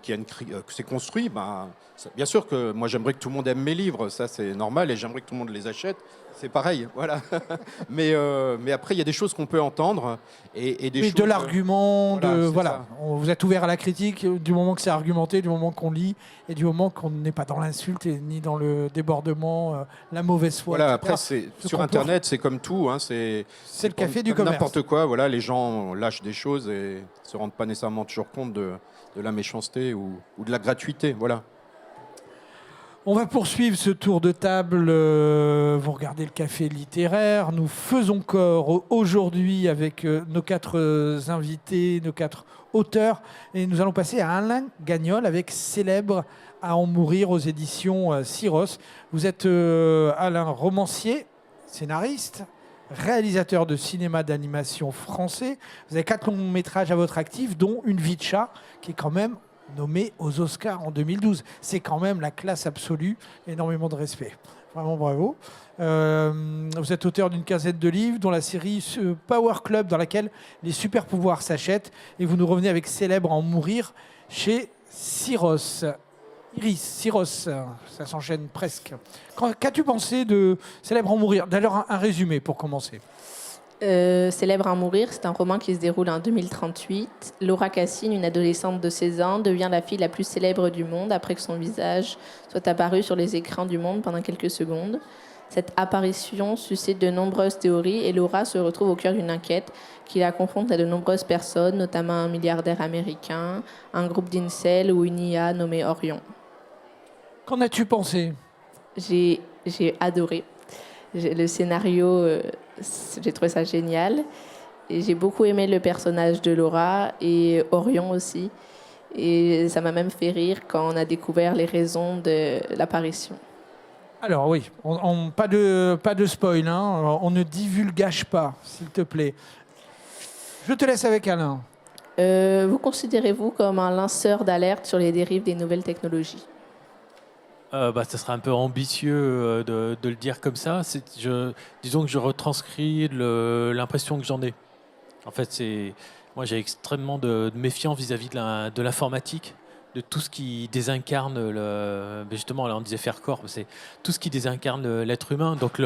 S3: c'est construit, bien sûr que moi j'aimerais que tout le monde aime mes livres, ça c'est normal, et j'aimerais que tout le monde les achète, c'est pareil, voilà. mais après il y a des choses qu'on peut entendre et des choses,
S1: de l'argument,
S3: voilà.
S1: Vous êtes ouvert à la critique du moment que c'est argumenté, du moment qu'on lit et du moment qu'on n'est pas dans l'insulte et ni dans le débordement, la mauvaise foi.
S3: Voilà,
S1: etc.
S3: après sur Internet c'est comme tout, hein, c'est
S1: le café du commerce.
S3: N'importe quoi, voilà, les gens lâchent des choses et se rendent pas nécessairement toujours compte de la méchanceté ou de la gratuité, voilà.
S1: On va poursuivre ce tour de table. Vous regardez le café littéraire. Nous faisons corps aujourd'hui avec nos 4 invités, nos 4 auteurs. Et nous allons passer à Alain Gagnol avec Célèbre à en mourir aux éditions Syros. Vous êtes Alain, romancier, scénariste, réalisateur de cinéma d'animation français. Vous avez 4 longs métrages à votre actif, dont Une vie de chat, qui est quand même nommé aux Oscars en 2012. C'est quand même la classe absolue, énormément de respect. Vraiment bravo. Vous êtes auteur d'une 15aine de livres, dont la série Power Club, dans laquelle les super pouvoirs s'achètent. Et vous nous revenez avec Célèbre à en mourir chez Syros. Iris, Syros, ça s'enchaîne presque. Qu'as-tu pensé de Célèbre à en mourir ? D'ailleurs, un résumé pour commencer.
S2: Célèbre à en mourir, c'est un roman qui se déroule en 2038. Laura Cassine, une adolescente de 16 ans, devient la fille la plus célèbre du monde après que son visage soit apparu sur les écrans du monde pendant quelques secondes. Cette apparition suscite de nombreuses théories et Laura se retrouve au cœur d'une enquête qui la confronte à de nombreuses personnes, notamment un milliardaire américain, un groupe d'incels ou une IA nommée Orion.
S1: Qu'en as-tu pensé ?
S2: J'ai adoré. Le scénario, j'ai trouvé ça génial. Et j'ai beaucoup aimé le personnage de Laura et Orion aussi. Et ça m'a même fait rire quand on a découvert les raisons de l'apparition.
S1: Alors oui, pas de spoil, hein. On ne divulgage pas, s'il te plaît. Je te laisse avec Alain.
S2: Vous considérez-vous comme un lanceur d'alerte sur les dérives des nouvelles technologies ?
S7: Ça serait un peu ambitieux de le dire comme ça. Disons que je retranscris l'impression que j'en ai. En fait, moi j'ai extrêmement de méfiance vis-à-vis de l'informatique, de tout ce qui désincarne justement, là on disait faire corps, c'est tout ce qui désincarne l'être humain. Donc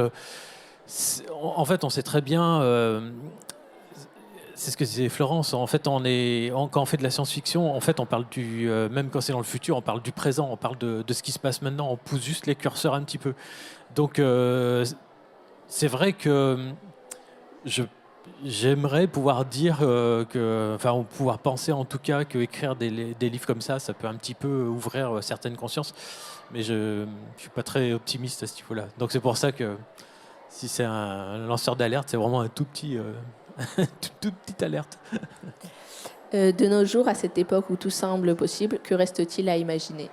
S7: en fait, on sait très bien. C'est ce que disait Florence. En fait, quand on fait de la science-fiction, en fait, on parle même quand c'est dans le futur, on parle du présent, on parle de ce qui se passe maintenant. On pousse juste les curseurs un petit peu. Donc, c'est vrai que j'aimerais pouvoir dire ou pouvoir penser en tout cas qu'écrire des livres comme ça peut un petit peu ouvrir certaines consciences. Mais je suis pas très optimiste à ce niveau-là. Donc, c'est pour ça que si c'est un lanceur d'alerte, c'est vraiment un tout petit. toute petite alerte.
S2: De nos jours, à cette époque où tout semble possible, que reste-t-il à imaginer ?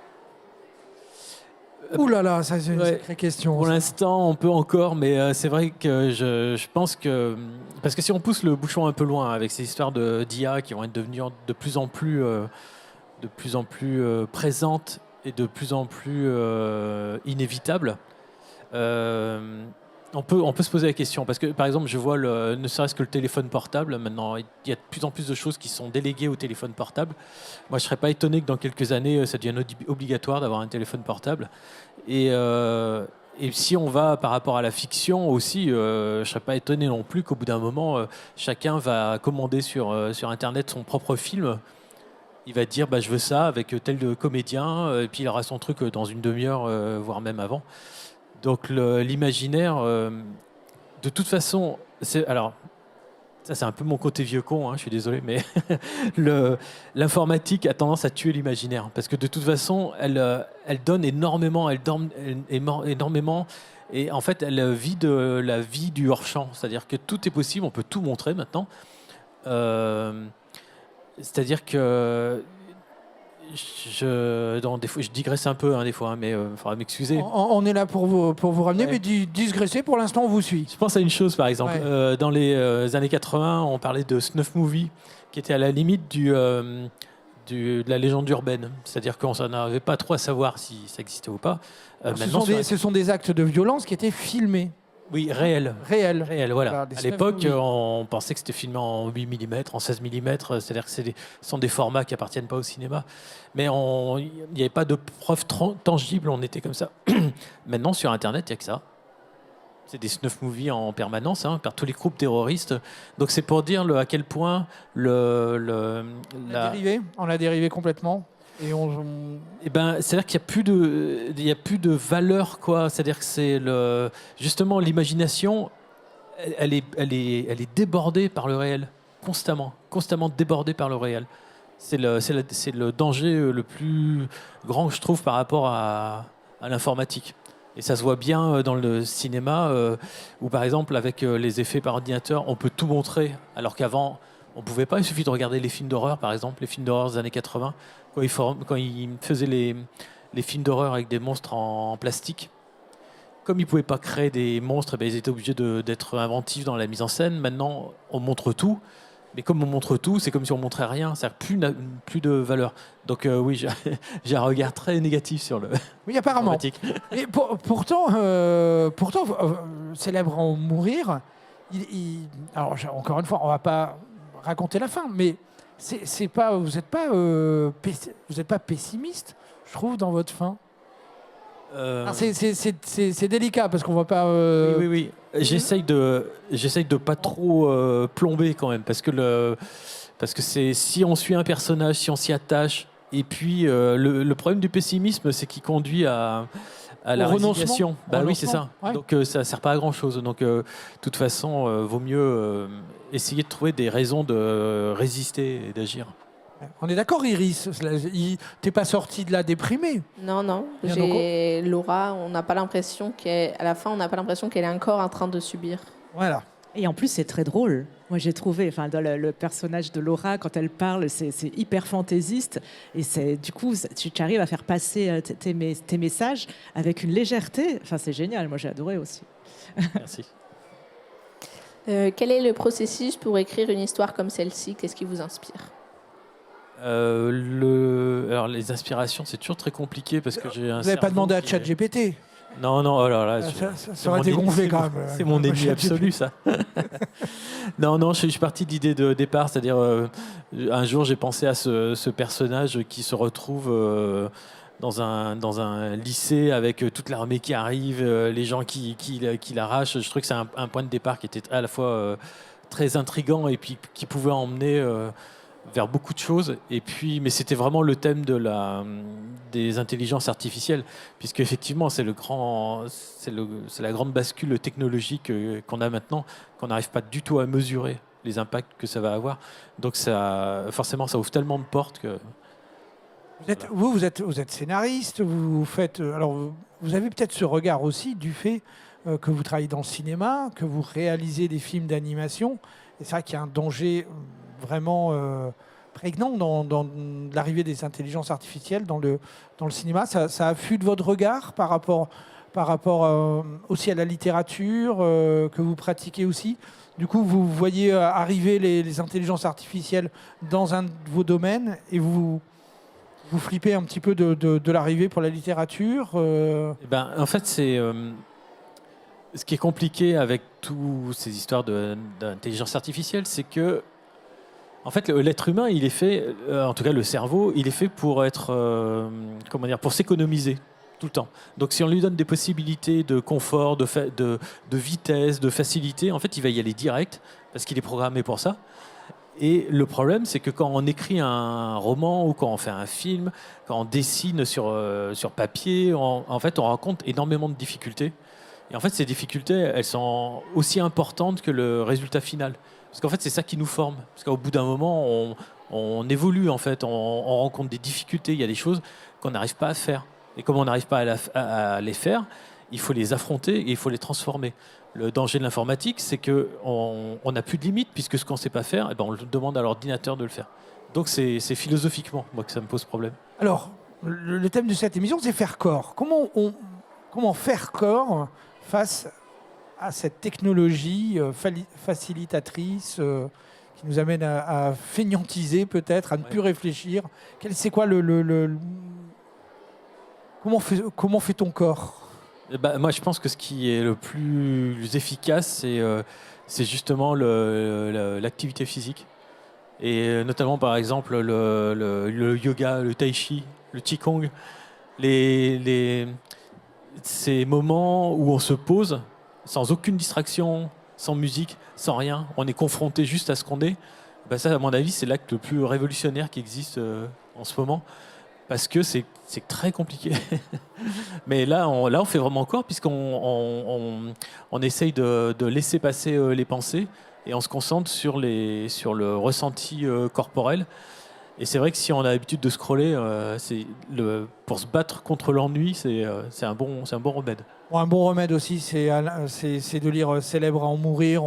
S1: Ouh là là, ça c'est une
S7: Ouais.
S1: sacrée question.
S7: Pour
S1: ça.
S7: l'instant, on peut encore, mais c'est vrai que je pense que... Parce que si on pousse le bouchon un peu loin avec ces histoires d'IA qui vont être devenues de plus en plus, présentes et de plus en plus inévitables, on peut se poser la question. Parce que, par exemple, je vois ne serait-ce que le téléphone portable. Maintenant, il y a de plus en plus de choses qui sont déléguées au téléphone portable. Moi, je ne serais pas étonné que dans quelques années, ça devienne obligatoire d'avoir un téléphone portable. Et si on va par rapport à la fiction aussi, je ne serais pas étonné non plus qu'au bout d'un moment, chacun va commander sur Internet son propre film. Il va dire je veux ça avec tel de comédien, et puis il aura son truc dans une demi-heure, voire même avant. Donc l'imaginaire, de toute façon, alors ça c'est un peu mon côté vieux con, je suis désolé, mais l'informatique a tendance à tuer l'imaginaire parce que de toute façon, elle donne énormément, énormément, et en fait, elle vit de la vie du hors-champ, c'est-à-dire que tout est possible, on peut tout montrer maintenant. C'est-à-dire que des fois, je digresse un peu des fois, mais il faudra m'excuser.
S1: On est là pour vous ramener,
S7: Ouais.
S1: mais digresser, pour l'instant, on vous suit.
S7: Je pense à une chose, par exemple.
S1: Ouais.
S7: Dans les années 80, on parlait de snuff movie, qui était à la limite de la légende urbaine. C'est-à-dire qu'on n'arrivait pas trop à savoir si ça existait ou pas.
S1: Ce sont des actes de violence qui étaient filmés.
S7: Oui, réel.
S1: Réels.
S7: Réel, voilà.
S1: Voilà, des
S7: À l'époque,
S1: snuff movies.
S7: on pensait que c'était filmé en 8 mm, en 16 mm, c'est-à-dire que ce sont des formats qui appartiennent pas au cinéma. Mais il n'y avait pas de preuves tangibles, on était comme ça. Maintenant, sur Internet, il n'y a que ça. C'est des snuff movies en permanence, par tous les groupes terroristes. Donc c'est pour dire à quel point
S1: On a dérivé complètement. Et
S7: c'est-à-dire qu'il n'y a plus de valeur, quoi. C'est-à-dire que c'est justement l'imagination, elle est débordée par le réel, constamment débordée par le réel. C'est le danger le plus grand, je trouve, par rapport à l'informatique. Et ça se voit bien dans le cinéma, où par exemple, avec les effets par ordinateur, on peut tout montrer, alors qu'avant, on ne pouvait pas. Il suffit de regarder les films d'horreur, par exemple, les films d'horreur des années 80, quand ils faisaient les films d'horreur avec des monstres en plastique. Comme ils ne pouvaient pas créer des monstres, ils étaient obligés d'être inventifs dans la mise en scène. Maintenant, on montre tout. Mais comme on montre tout, c'est comme si on montrait rien. Ça n'a plus de valeur. Donc oui, j'ai un regard très négatif sur le.
S1: Oui, apparemment. Et pourtant, célèbre en mourir. Alors encore une fois, on va pas raconter la fin, mais c'est pas, vous n'êtes pas pessimiste, je trouve, dans votre fin. C'est délicat parce qu'on voit pas.
S7: Oui. J'essaye de pas trop plomber quand même parce que si on suit un personnage, si on s'y attache, et puis le problème du pessimisme, c'est qu'il conduit à la résignation. Oui, c'est ça.
S1: Ouais.
S7: Donc ça sert pas à grand chose. Donc de toute façon, vaut mieux essayer de trouver des raisons de résister et d'agir.
S1: On est d'accord, Iris. T'es pas sortie de là déprimée.
S2: Non. Laura, on n'a pas l'impression qu'à la fin, on n'a pas l'impression qu'elle est encore en train de subir.
S1: Voilà.
S4: Et en plus, c'est très drôle. Moi, j'ai trouvé, dans le personnage de Laura, quand elle parle, c'est hyper fantaisiste. Et du coup, tu arrives à faire passer tes messages avec une légèreté. C'est génial. Moi, j'ai adoré aussi.
S7: Merci.
S2: Quel est le processus pour écrire une histoire comme celle-ci? Qu'est-ce qui vous inspire?
S7: Alors les inspirations, c'est toujours très compliqué parce que j'ai un.
S1: Vous n'avez pas demandé à ChatGPT?
S7: Non, oh là,
S1: ça aurait été gonflé quand même.
S7: C'est mon ennemi absolu, ça. Non, je suis parti d'idée de départ, c'est-à-dire un jour j'ai pensé à ce personnage qui se retrouve dans un lycée avec toute l'armée qui arrive, les gens qui l'arrachent. Je trouve que c'est un point de départ qui était à la fois très intriguant et puis qui pouvait emmener vers beaucoup de choses. Et puis, mais c'était vraiment le thème des intelligences artificielles, puisque effectivement c'est la grande bascule technologique qu'on a maintenant, qu'on n'arrive pas du tout à mesurer les impacts que ça va avoir. Donc forcément, ça ouvre tellement de portes que.
S1: Vous êtes scénariste, vous faites. Alors, vous avez peut-être ce regard aussi du fait que vous travaillez dans le cinéma, que vous réalisez des films d'animation. Et c'est vrai qu'il y a un danger vraiment prégnant dans l'arrivée des intelligences artificielles dans le cinéma. Ça affûte votre regard par rapport aussi à la littérature que vous pratiquez aussi. Du coup, vous voyez arriver les intelligences artificielles dans un de vos domaines et vous flippez un petit peu de l'arrivée pour la littérature.
S7: En fait, c'est ce qui est compliqué avec toutes ces histoires d'intelligence artificielle, c'est que en fait, l'être humain, il est fait, en tout cas le cerveau, il est fait pour être, pour s'économiser tout le temps. Donc si on lui donne des possibilités de confort, de vitesse, de facilité, en fait, il va y aller direct parce qu'il est programmé pour ça. Et le problème, c'est que quand on écrit un roman ou quand on fait un film, quand on dessine sur papier, en fait, on rencontre énormément de difficultés. Et en fait, ces difficultés, elles sont aussi importantes que le résultat final. Parce qu'en fait, c'est ça qui nous forme. Parce qu'au bout d'un moment, on évolue, en fait. On rencontre des difficultés. Il y a des choses qu'on n'arrive pas à faire. Et comme on n'arrive pas à les faire, il faut les affronter et il faut les transformer. Le danger de l'informatique, c'est qu'on n'a plus de limite, puisque ce qu'on ne sait pas faire, on le demande à l'ordinateur de le faire. Donc c'est philosophiquement, moi, que ça me pose problème.
S1: Alors, le thème de cette émission, c'est faire corps. Comment faire corps face à cette technologie facilitatrice qui nous amène à fainéantiser peut-être, à ne plus réfléchir. C'est quoi comment fait ton corps ?
S7: Moi, je pense que ce qui est le plus efficace, c'est justement l'activité physique. Et notamment, par exemple, le yoga, le tai chi, le qigong, ces moments où on se pose sans aucune distraction, sans musique, sans rien, on est confronté juste à ce qu'on est. Ça, à mon avis, c'est l'acte le plus révolutionnaire qui existe en ce moment, parce que c'est très compliqué. Mais là, on fait vraiment corps, puisqu'on essaye de laisser passer les pensées et on se concentre sur le ressenti corporel. Et c'est vrai que si on a l'habitude de scroller, pour se battre contre l'ennui, c'est un bon remède.
S1: Bon, un bon remède aussi, c'est de lire Célèbre à en mourir.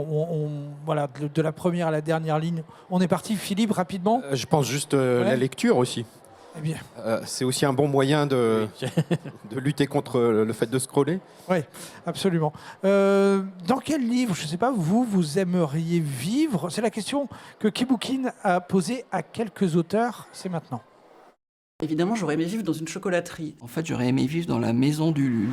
S1: Voilà, de la première à la dernière ligne. On est parti, Philippe, rapidement.
S3: Je pense juste la lecture aussi.
S1: Eh bien.
S3: C'est aussi un bon moyen de lutter contre le fait de scroller.
S1: Oui, absolument. Dans quel livre, je ne sais pas, vous aimeriez vivre ? C'est la question que Kiboukin a posée à quelques auteurs. C'est maintenant.
S9: Évidemment, j'aurais aimé vivre dans une chocolaterie. En fait, j'aurais aimé vivre dans la maison d'Ulule.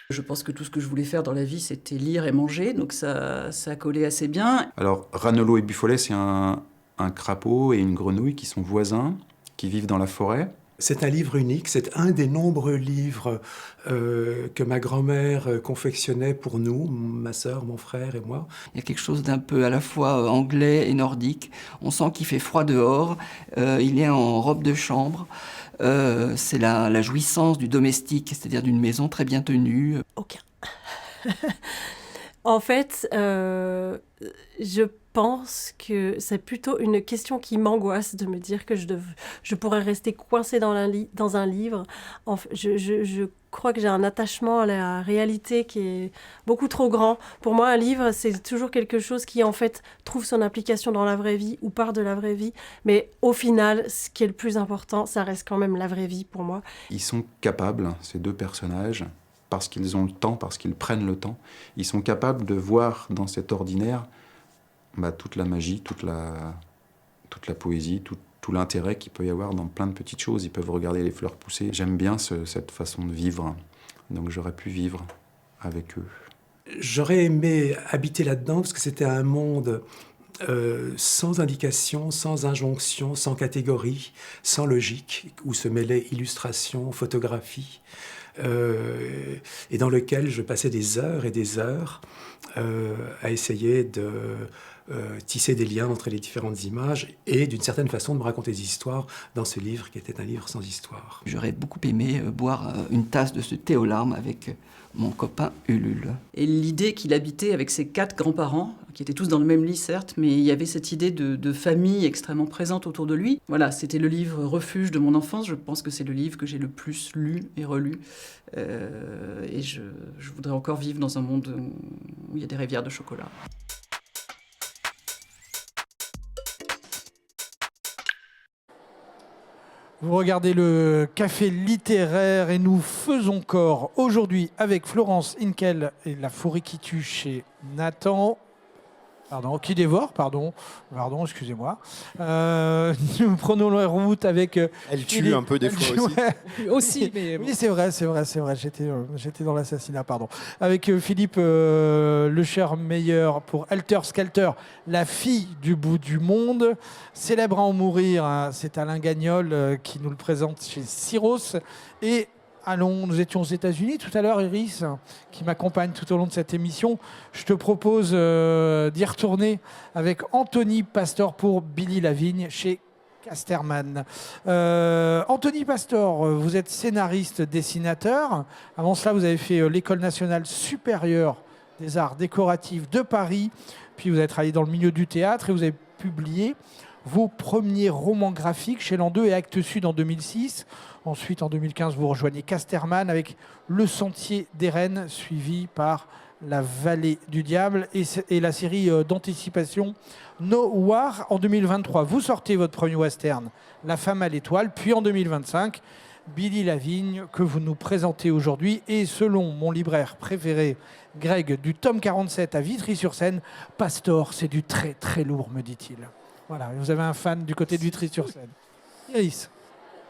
S9: Je pense que tout ce que je voulais faire dans la vie, c'était lire et manger, donc ça collait assez bien.
S10: Alors, Ranello et Buffollet, c'est un crapaud et une grenouille qui sont voisins, qui vivent dans la forêt.
S11: C'est un livre unique, c'est un des nombreux livres que ma grand-mère confectionnait pour nous, ma sœur, mon frère et moi.
S9: Il y a quelque chose d'un peu à la fois anglais et nordique. On sent qu'il fait froid dehors, il est en robe de chambre. C'est la jouissance du domestique, c'est-à-dire d'une maison très bien tenue.
S12: Aucun. En fait, je pense que c'est plutôt une question qui m'angoisse de me dire que je pourrais rester coincée dans un livre. Je crois que j'ai un attachement à la réalité qui est beaucoup trop grand. Pour moi, un livre, c'est toujours quelque chose qui, en fait, trouve son application dans la vraie vie ou part de la vraie vie. Mais au final, ce qui est le plus important, ça reste quand même la vraie vie pour moi.
S10: Ils sont capables, ces deux personnages, parce qu'ils ont le temps, parce qu'ils prennent le temps, ils sont capables de voir dans cet ordinaire toute la magie, toute la poésie, tout l'intérêt qu'il peut y avoir dans plein de petites choses. Ils peuvent regarder les fleurs pousser. J'aime bien cette façon de vivre, donc j'aurais pu vivre avec eux.
S11: J'aurais aimé habiter là-dedans parce que c'était un monde sans indication, sans injonction, sans catégorie, sans logique, où se mêlaient illustration, photographie, et dans lequel je passais des heures et des heures à essayer de tisser des liens entre les différentes images et d'une certaine façon de me raconter des histoires dans ce livre qui était un livre sans histoire.
S9: J'aurais beaucoup aimé boire une tasse de ce thé aux larmes avec mon copain Ulule. Et l'idée qu'il habitait avec ses 4 grands-parents, qui étaient tous dans le même lit certes, mais il y avait cette idée de famille extrêmement présente autour de lui. Voilà, c'était le livre refuge de mon enfance. Je pense que c'est le livre que j'ai le plus lu et relu. Et je voudrais encore vivre dans un monde où il y a des rivières de chocolat.
S1: Vous regardez le Café littéraire et nous faisons corps aujourd'hui avec Florence Hinkel et La Forêt qui tue chez Nathan. Pardon, qui dévore, pardon, excusez-moi. Nous prenons la route avec.
S3: Elle tue un peu des fois aussi.
S1: Ouais. Aussi, mais oui, c'est vrai. J'étais dans l'assassinat, pardon. Avec Philippe Lechermeyer pour Helter Skelter, La fille du bout du monde. Célèbre à en mourir, hein, c'est Alain Gagnol qui nous le présente chez Syros. Et nous étions aux États-Unis tout à l'heure, Iris, qui m'accompagne tout au long de cette émission. Je te propose d'y retourner avec Anthony Pastor pour Billy Lavigne chez Casterman. Anthony Pastor, vous êtes scénariste, dessinateur. Avant cela, vous avez fait l'École nationale supérieure des arts décoratifs de Paris. Puis vous êtes travaillé dans le milieu du théâtre et vous avez publié vos premiers romans graphiques chez L'An 2 et Actes Sud en 2006. Ensuite, en 2015, vous rejoignez Casterman avec Le Sentier des Rennes, suivi par La Vallée du Diable et la série d'anticipation No War. En 2023, vous sortez votre premier western, La Femme à l'étoile. Puis en 2025, Billy Lavigne, que vous nous présentez aujourd'hui. Et selon mon libraire préféré, Greg, du tome 47 à Vitry-sur-Seine, Pastor, c'est du très très lourd, me dit-il. Voilà, vous avez un fan du côté de Vitry-sur-Seine. Iris.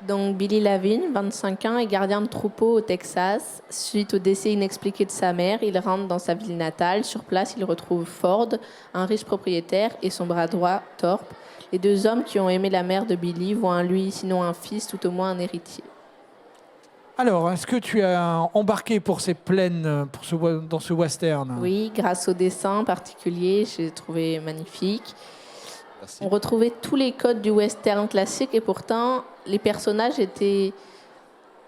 S2: Donc Billy Lavigne, 25 ans, est gardien de troupeau au Texas. Suite au décès inexpliqué de sa mère, il rentre dans sa ville natale. Sur place, il retrouve Ford, un riche propriétaire, et son bras droit, Thorpe. Les deux hommes qui ont aimé la mère de Billy voient en lui, sinon un fils, tout au moins un héritier.
S1: Alors, est-ce que tu as embarqué pour ces plaines, dans ce western?
S2: Oui, grâce au dessin particulier, j'ai trouvé magnifique.
S8: Merci.
S2: On retrouvait tous les codes du western classique et pourtant, les personnages étaient,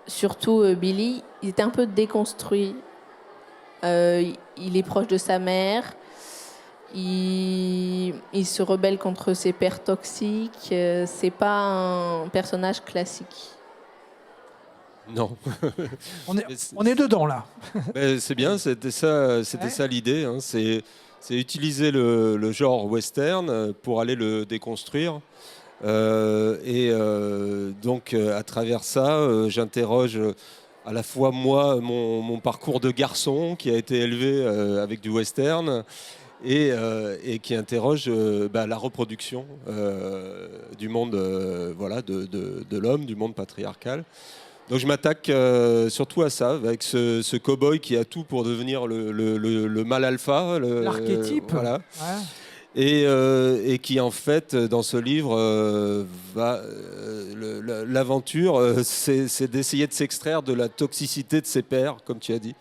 S2: surtout Billy, il était un peu déconstruit. Il est proche de sa mère, il se rebelle contre ses pères toxiques. C'est pas un personnage classique.
S8: Non.
S1: On est dedans, là.
S8: C'est bien, c'était ça l'idée. Hein. C'est utiliser le genre western pour aller le déconstruire. Donc, à travers ça, j'interroge à la fois moi, mon parcours de garçon qui a été élevé avec du western et qui interroge la reproduction du monde de l'homme, du monde patriarcal. Donc je m'attaque surtout à ça, avec ce cow-boy qui a tout pour devenir le mâle alpha.
S1: L'archétype.
S8: Voilà.
S1: Ouais.
S8: Et qui en fait, dans ce livre, l'aventure, c'est d'essayer de s'extraire de la toxicité de ses pères, comme tu as dit.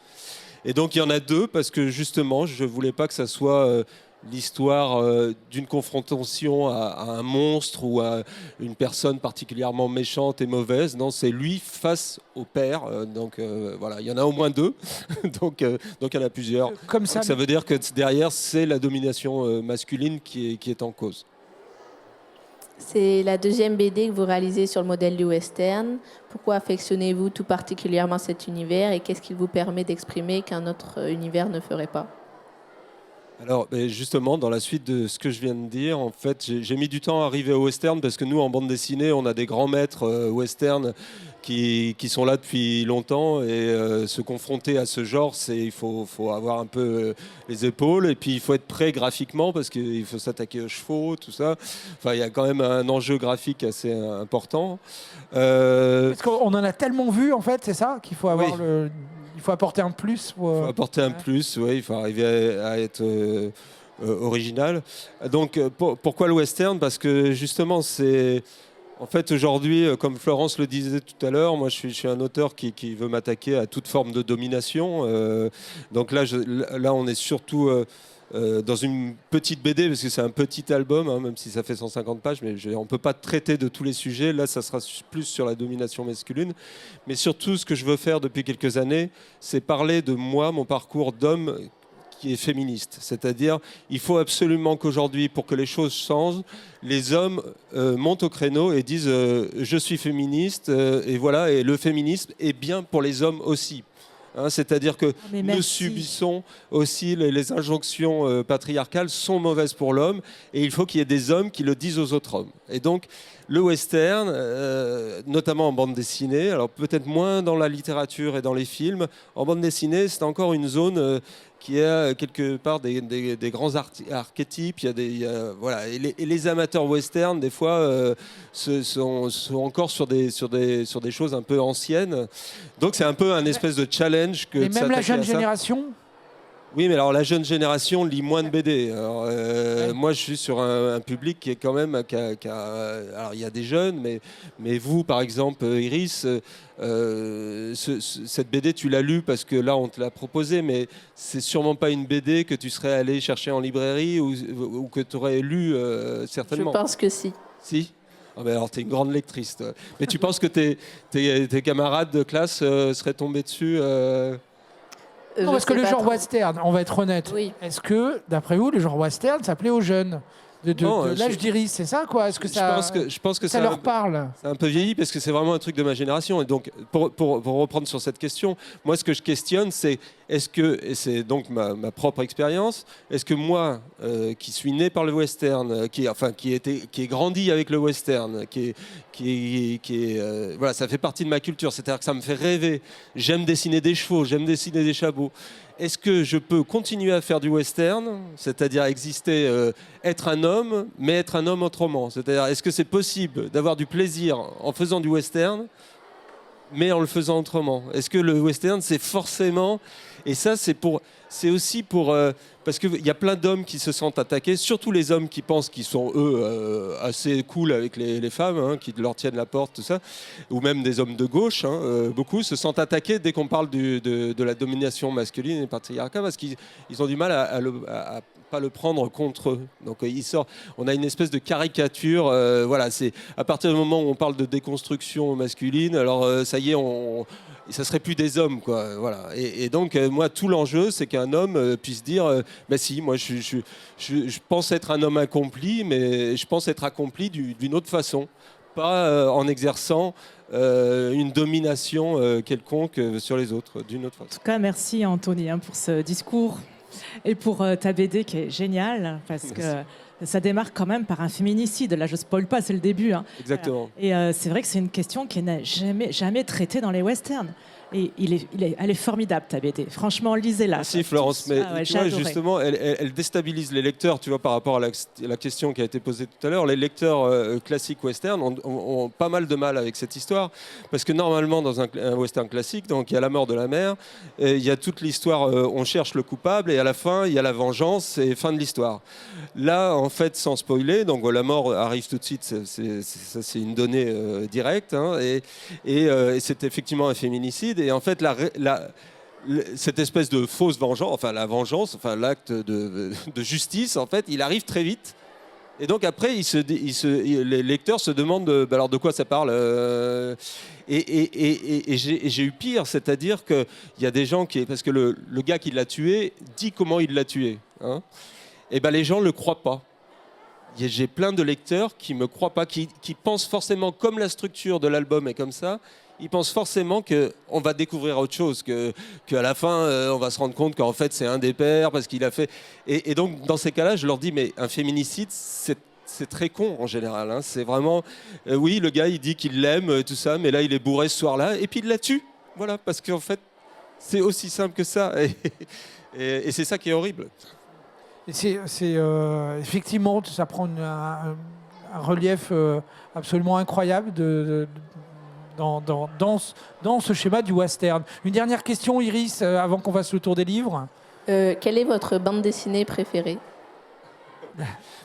S8: Et donc il y en a deux, parce que justement, je ne voulais pas que ça soit l'histoire d'une confrontation à un monstre ou à une personne particulièrement méchante et mauvaise. Non, c'est lui face au père. Donc voilà, il y en a au moins deux. donc il y en a plusieurs.
S1: Comme ça,
S8: ça veut dire que derrière, c'est la domination masculine qui est en cause.
S2: C'est la deuxième BD que vous réalisez sur le modèle du western. Pourquoi affectionnez-vous tout particulièrement cet univers et qu'est-ce qu'il vous permet d'exprimer qu'un autre univers ne ferait pas ?
S8: Alors justement, dans la suite de ce que je viens de dire, en fait, j'ai mis du temps à arriver au western parce que nous, en bande dessinée, on a des grands maîtres western qui sont là depuis longtemps et se confronter à ce genre, il faut avoir un peu les épaules et puis il faut être prêt graphiquement parce qu'il faut s'attaquer aux chevaux, tout ça. Enfin, il y a quand même un enjeu graphique assez important.
S1: Parce qu'on en a tellement vu, en fait, c'est ça qu'il faut avoir Il faut apporter un plus.
S8: Il faut apporter un plus, oui, il faut arriver à être original. Donc, pourquoi le western ? Parce que justement, c'est... En fait, aujourd'hui, comme Florence le disait tout à l'heure, moi, je suis un auteur qui veut m'attaquer à toute forme de domination. Donc là, on est surtout... dans une petite BD, parce que c'est un petit album, hein, même si ça fait 150 pages, mais on ne peut pas traiter de tous les sujets. Là, ça sera plus sur la domination masculine. Mais surtout, ce que je veux faire depuis quelques années, c'est parler de moi, mon parcours d'homme qui est féministe. C'est-à-dire, il faut absolument qu'aujourd'hui, pour que les choses changent, les hommes montent au créneau et disent « je suis féministe », et voilà, et le féminisme est bien pour les hommes aussi. hein, c'est-à-dire que
S4: Mais
S8: nous
S4: merci.
S8: subissons aussi les injonctions patriarcales sont mauvaises pour l'homme et il faut qu'il y ait des hommes qui le disent aux autres hommes. Et donc le western, notamment en bande dessinée, alors peut-être moins dans la littérature et dans les films, en bande dessinée c'est encore une zone qui a quelque part des grands archétypes. Voilà. Et les amateurs western, des fois, sont encore sur des choses un peu anciennes. Donc c'est un peu un espèce de challenge que.
S1: Et
S8: de
S1: même la
S8: s'attaquer
S1: jeune
S8: à ça.
S1: génération.
S8: Oui, mais alors la jeune génération lit moins de BD. Alors, moi, je suis sur un public qui est quand même... alors, il y a des jeunes, mais vous, par exemple, Iris, cette BD, tu l'as lue parce que là, on te l'a proposée, mais c'est sûrement pas une BD que tu serais allé chercher en librairie ou que tu aurais lu certainement.
S2: Je pense que si.
S8: Si. Ah ben alors, tu es une grande lectrice, toi. Mais tu penses que tes camarades de classe seraient tombés dessus
S1: Non, parce que le genre western, on va être honnête,
S2: Oui.
S1: est-ce que, d'après vous, le genre western s'appelait aux jeunes
S8: Non,
S1: de l'âge d'Iris, c'est ça quoi? Est-ce que ça,
S8: je pense que
S1: ça leur parle?
S8: C'est un peu vieilli parce que c'est vraiment un truc de ma génération. Et donc, pour reprendre sur cette question, moi, ce que je questionne, c'est est-ce que, et c'est donc ma propre expérience, est-ce que moi, qui suis né par le western, qui est grandi avec le western, voilà, ça fait partie de ma culture, c'est-à-dire que ça me fait rêver. J'aime dessiner des chevaux, j'aime dessiner des chameaux. Est-ce que je peux continuer à faire du western, c'est-à-dire exister, être un homme, mais être un homme autrement? C'est-à-dire, est-ce que c'est possible d'avoir du plaisir en faisant du western, mais en le faisant autrement? Est-ce que le western, c'est forcément... Et ça, c'est aussi pour... parce qu'il y a plein d'hommes qui se sentent attaqués, surtout les hommes qui pensent qu'ils sont, eux, assez cool avec les femmes, hein, qui leur tiennent la porte, tout ça, ou même des hommes de gauche, hein, beaucoup se sentent attaqués dès qu'on parle de la domination masculine et patriarcat, parce qu'ils ont du mal à pas le prendre contre eux. Donc on a une espèce de caricature. Voilà, c'est à partir du moment où on parle de déconstruction masculine, alors ça y est, ça serait plus des hommes, quoi. Voilà. Et donc moi, tout l'enjeu, c'est qu'un homme puisse dire, bah si, moi, je pense être un homme accompli, mais je pense être accompli d'une autre façon, pas en exerçant une domination quelconque sur les autres, d'une autre façon.
S4: En tout cas, merci Anthony pour ce discours et pour ta BD qui est géniale parce que ça démarre quand même par un féminicide. Là, je spoil pas, c'est le début. Hein.
S8: Exactement.
S4: Et c'est vrai que c'est une question qui n'est jamais traitée dans les westerns. Et elle est formidable, ta BD. Franchement, lisez-la.
S8: Merci Florence, mais
S4: ouais,
S8: tu vois, justement, elle déstabilise les lecteurs, tu vois, par rapport à la question qui a été posée tout à l'heure. Les lecteurs classiques western ont pas mal de mal avec cette histoire, parce que normalement, dans un western classique, donc il y a la mort de la mère, il y a toute l'histoire, on cherche le coupable, et à la fin, il y a la vengeance, et fin de l'histoire. Là, en fait, sans spoiler, donc la mort arrive tout de suite, c'est une donnée directe, hein, et c'est effectivement un féminicide. Et en fait, cette espèce de fausse vengeance, enfin la vengeance, enfin l'acte de justice, en fait, il arrive très vite. Et donc après, les lecteurs se demandent alors de quoi ça parle. Et j'ai eu pire, c'est-à-dire qu'il y a des gens parce que le gars qui l'a tué dit comment il l'a tué. Hein, et ben les gens le croient pas. J'ai plein de lecteurs qui me croient pas, qui pensent forcément comme la structure de l'album est comme ça. Ils pensent forcément qu'on va découvrir autre chose, qu'à la fin, on va se rendre compte qu'en fait, c'est un des pères, parce qu'il a fait... Et donc, dans ces cas-là, je leur dis, mais un féminicide, c'est très con, en général. Hein. C'est vraiment... oui, le gars, il dit qu'il l'aime, tout ça, mais là, il est bourré ce soir-là, et puis il la tue. Voilà, parce qu'en fait, c'est aussi simple que ça. Et c'est ça qui est horrible.
S1: Effectivement, ça prend un relief absolument incroyable dans ce schéma du western. Une dernière question, Iris, avant qu'on fasse le tour des livres.
S2: Quelle est votre bande dessinée préférée?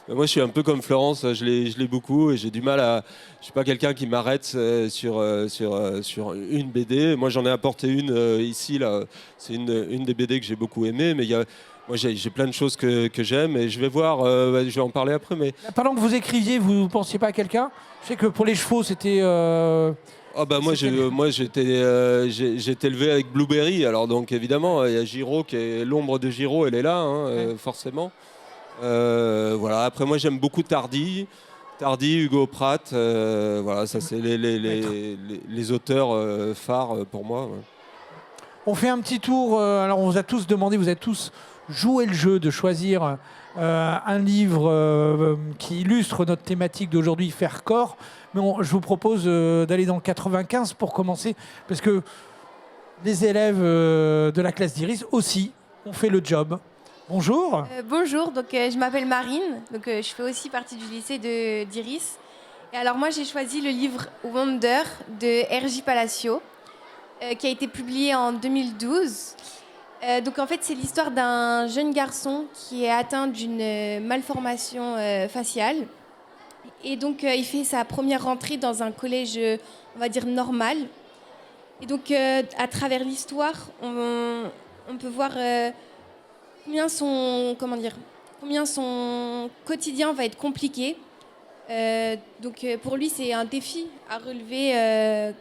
S8: Moi, je suis un peu comme Florence, je l'ai beaucoup et j'ai du mal à... Je suis pas quelqu'un qui m'arrête sur une BD. Moi, j'en ai apporté une ici, là. C'est une des BD que j'ai beaucoup aimée, mais moi, j'ai plein de choses que j'aime et je vais voir, je vais en parler après. Mais...
S1: Pendant que vous écriviez, vous ne pensiez pas à quelqu'un? Je sais que pour les chevaux, c'était...
S8: Ah bah moi j'étais élevé avec Blueberry, alors donc évidemment il y a Giraud qui est l'ombre de Giraud, elle est là, hein, forcément. Voilà. Après moi j'aime beaucoup Tardy, Hugo Pratt, voilà, ça c'est les auteurs phares pour moi. Ouais.
S1: On fait un petit tour. Alors, on vous a tous demandé, vous avez tous joué le jeu de choisir un livre qui illustre notre thématique d'aujourd'hui, faire corps. Mais je vous propose d'aller dans le 95 pour commencer, parce que les élèves de la classe d'Iris aussi ont fait le job. Bonjour.
S13: Bonjour, donc je m'appelle Marine, donc je fais aussi partie du lycée d'Iris. Et alors moi j'ai choisi le livre Wonder de R.J. Palacio, qui a été publié en 2012. Donc en fait c'est l'histoire d'un jeune garçon qui est atteint d'une malformation faciale. Et donc il fait sa première rentrée dans un collège, on va dire normal. Et donc à travers l'histoire, on peut voir combien son quotidien va être compliqué. Donc pour lui c'est un défi à relever,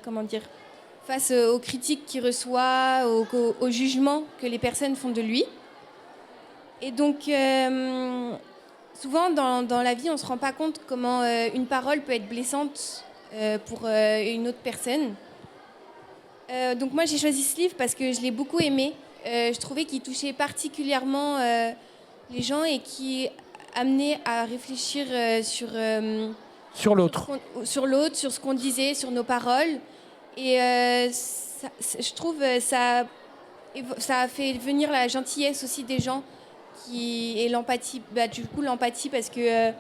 S13: face aux critiques qu'il reçoit, aux jugements que les personnes font de lui. Et donc souvent dans la vie on ne se rend pas compte comment une parole peut être blessante pour une autre personne. Donc moi j'ai choisi ce livre parce que je l'ai beaucoup aimé. Je trouvais qu'il touchait particulièrement les gens et qui amenait à réfléchir
S1: sur l'autre,
S13: sur ce qu'on disait, sur nos paroles. Et je trouve ça a fait venir la gentillesse aussi des gens et l'empathie. Du coup l'empathie parce que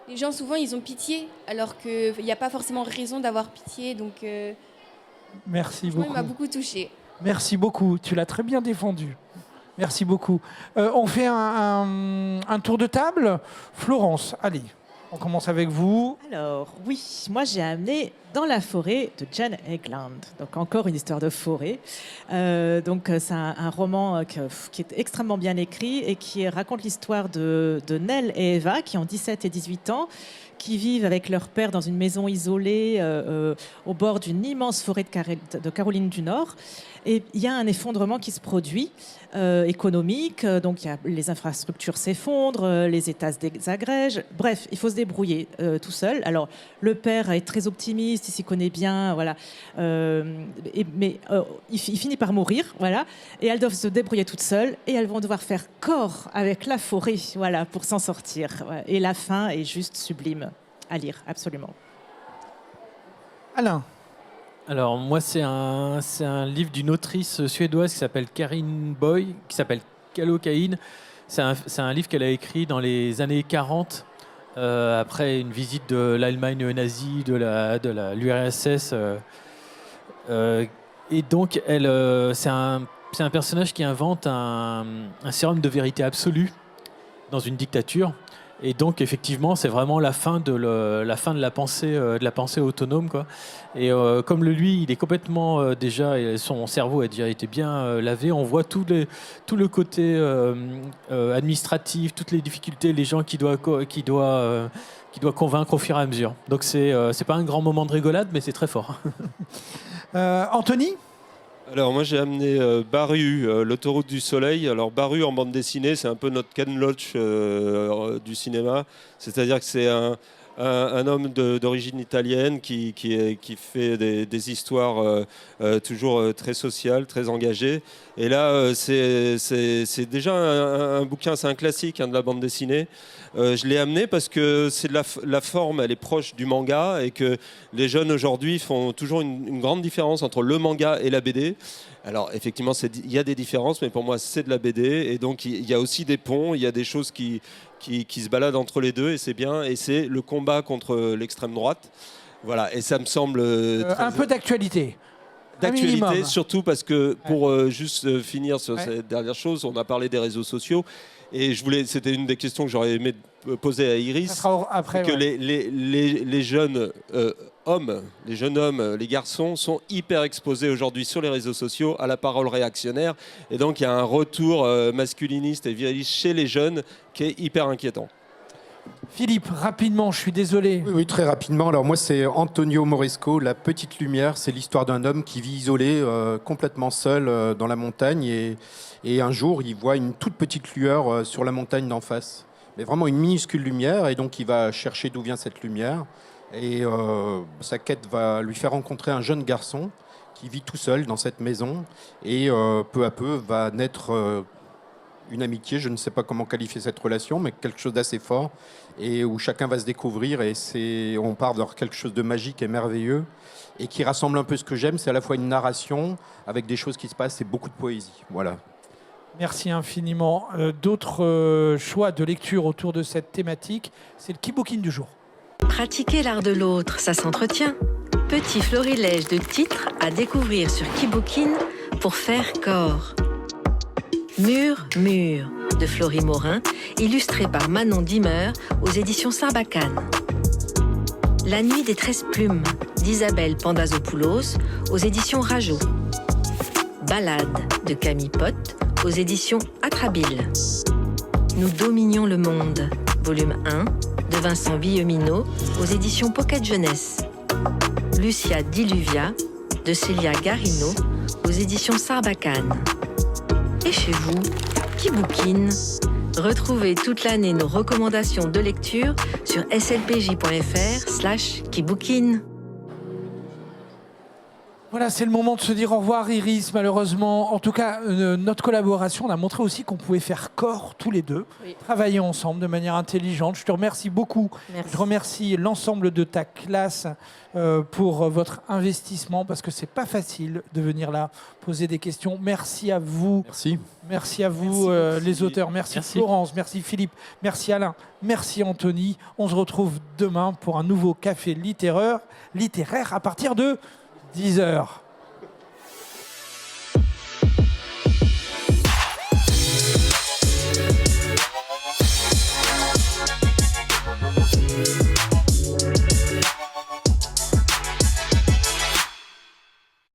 S13: les gens souvent ils ont pitié alors qu'il n'y a pas forcément raison d'avoir pitié. Donc
S1: merci beaucoup.
S13: Il m'a beaucoup touchée.
S1: Merci beaucoup, tu l'as très bien défendu. Merci beaucoup. On fait un tour de table. Florence, allez, on commence avec vous.
S4: Alors, oui, moi j'ai amené Dans la forêt de Jan Egeland. Donc encore une histoire de forêt. C'est un roman qui est extrêmement bien écrit et qui raconte l'histoire de Nell et Eva qui ont 17 et 18 ans, qui vivent avec leur père dans une maison isolée au bord d'une immense forêt de Caroline du Nord. Et il y a un effondrement qui se produit, économique. Donc les infrastructures s'effondrent, les États se désagrègent. Bref, il faut se débrouiller tout seul. Alors, le père est très optimiste, il s'y connaît bien, voilà. Mais il finit par mourir, voilà. Et elles doivent se débrouiller toutes seules. Et elles vont devoir faire corps avec la forêt, voilà, pour s'en sortir. Et la fin est juste sublime à lire, absolument.
S1: Alain.
S7: Alors moi c'est un livre d'une autrice suédoise qui s'appelle Karin Boy, qui s'appelle Kallocain. C'est un livre qu'elle a écrit dans les années 40, après une visite de l'Allemagne nazie, de l'URSS. Et donc c'est un personnage qui invente un sérum de vérité absolue dans une dictature. Et donc effectivement, c'est vraiment la fin de la pensée autonome, quoi. Et comme lui, il est complètement déjà, et son cerveau a déjà été bien lavé. On voit tout le côté administratif, toutes les difficultés, les gens qui doit convaincre au fur et à mesure. Donc c'est pas un grand moment de rigolade, mais c'est très fort.
S1: Anthony ?
S8: Alors moi j'ai amené Baru, l'autoroute du soleil. Alors Baru en bande dessinée, c'est un peu notre Ken Loach du cinéma. C'est-à-dire que c'est un homme d'origine italienne qui fait des histoires toujours très sociales, très engagées. Et là, c'est déjà un bouquin, c'est un classique de la bande dessinée. Je l'ai amené parce que c'est la forme, elle est proche du manga et que les jeunes aujourd'hui font toujours une grande différence entre le manga et la BD. Alors effectivement, il y a des différences, mais pour moi, c'est de la BD. Et donc, il y a aussi des ponts, il y a des choses qui se baladent entre les deux et c'est bien. Et c'est le combat contre l'extrême droite. Voilà, et ça me semble...
S1: un peu d'actualité.
S8: D'actualité, surtout parce que pour juste finir sur cette dernière chose, on a parlé des réseaux sociaux. Et c'était une des questions que j'aurais aimé poser à Iris.
S1: Ça sera après,
S8: que les jeunes hommes, les garçons sont hyper exposés aujourd'hui sur les réseaux sociaux à la parole réactionnaire. Et donc il y a un retour masculiniste et viriliste chez les jeunes qui est hyper inquiétant.
S1: Philippe, rapidement, je suis désolé.
S3: Oui, très rapidement. Alors moi, c'est Antonio Moresco, La Petite Lumière. C'est l'histoire d'un homme qui vit isolé, complètement seul dans la montagne. Et un jour, il voit une toute petite lueur sur la montagne d'en face. Mais vraiment une minuscule lumière. Et donc, il va chercher d'où vient cette lumière. Et sa quête va lui faire rencontrer un jeune garçon qui vit tout seul dans cette maison et peu à peu va naître une amitié, je ne sais pas comment qualifier cette relation, mais quelque chose d'assez fort et où chacun va se découvrir et on part vers quelque chose de magique et merveilleux et qui rassemble un peu ce que j'aime, c'est à la fois une narration avec des choses qui se passent et beaucoup de poésie. Voilà.
S1: Merci infiniment. D'autres choix de lecture autour de cette thématique, c'est le Kiboukin du jour.
S14: Pratiquer l'art de l'autre, ça s'entretient. Petit florilège de titres à découvrir sur Kiboukin pour faire corps. Mur, mur de Florie Morin, illustré par Manon Dimmer aux éditions Sarbacane. La nuit des 13 plumes d'Isabelle Pandazopoulos aux éditions Rajo. Balade de Camille Pott aux éditions Atrabile. Nous dominions le monde, volume 1 de Vincent Villeminot aux éditions Pocket Jeunesse. Lucia Diluvia de Célia Garino aux éditions Sarbacane. Et chez vous, Kiboukin. Retrouvez toute l'année nos recommandations de lecture sur slpj.fr/Kiboukin.
S1: Voilà, c'est le moment de se dire au revoir, Iris, malheureusement. En tout cas, notre collaboration, on a montré aussi qu'on pouvait faire corps tous les deux, travailler ensemble de manière intelligente. Je te remercie beaucoup.
S2: Merci.
S1: Je remercie l'ensemble de ta classe pour votre investissement, parce que c'est pas facile de venir là poser des questions. Merci à vous.
S3: Merci.
S1: Merci à vous, les auteurs. Merci Florence, merci Philippe, merci Alain, merci Anthony. On se retrouve demain pour un nouveau café littéraire à partir de 10h.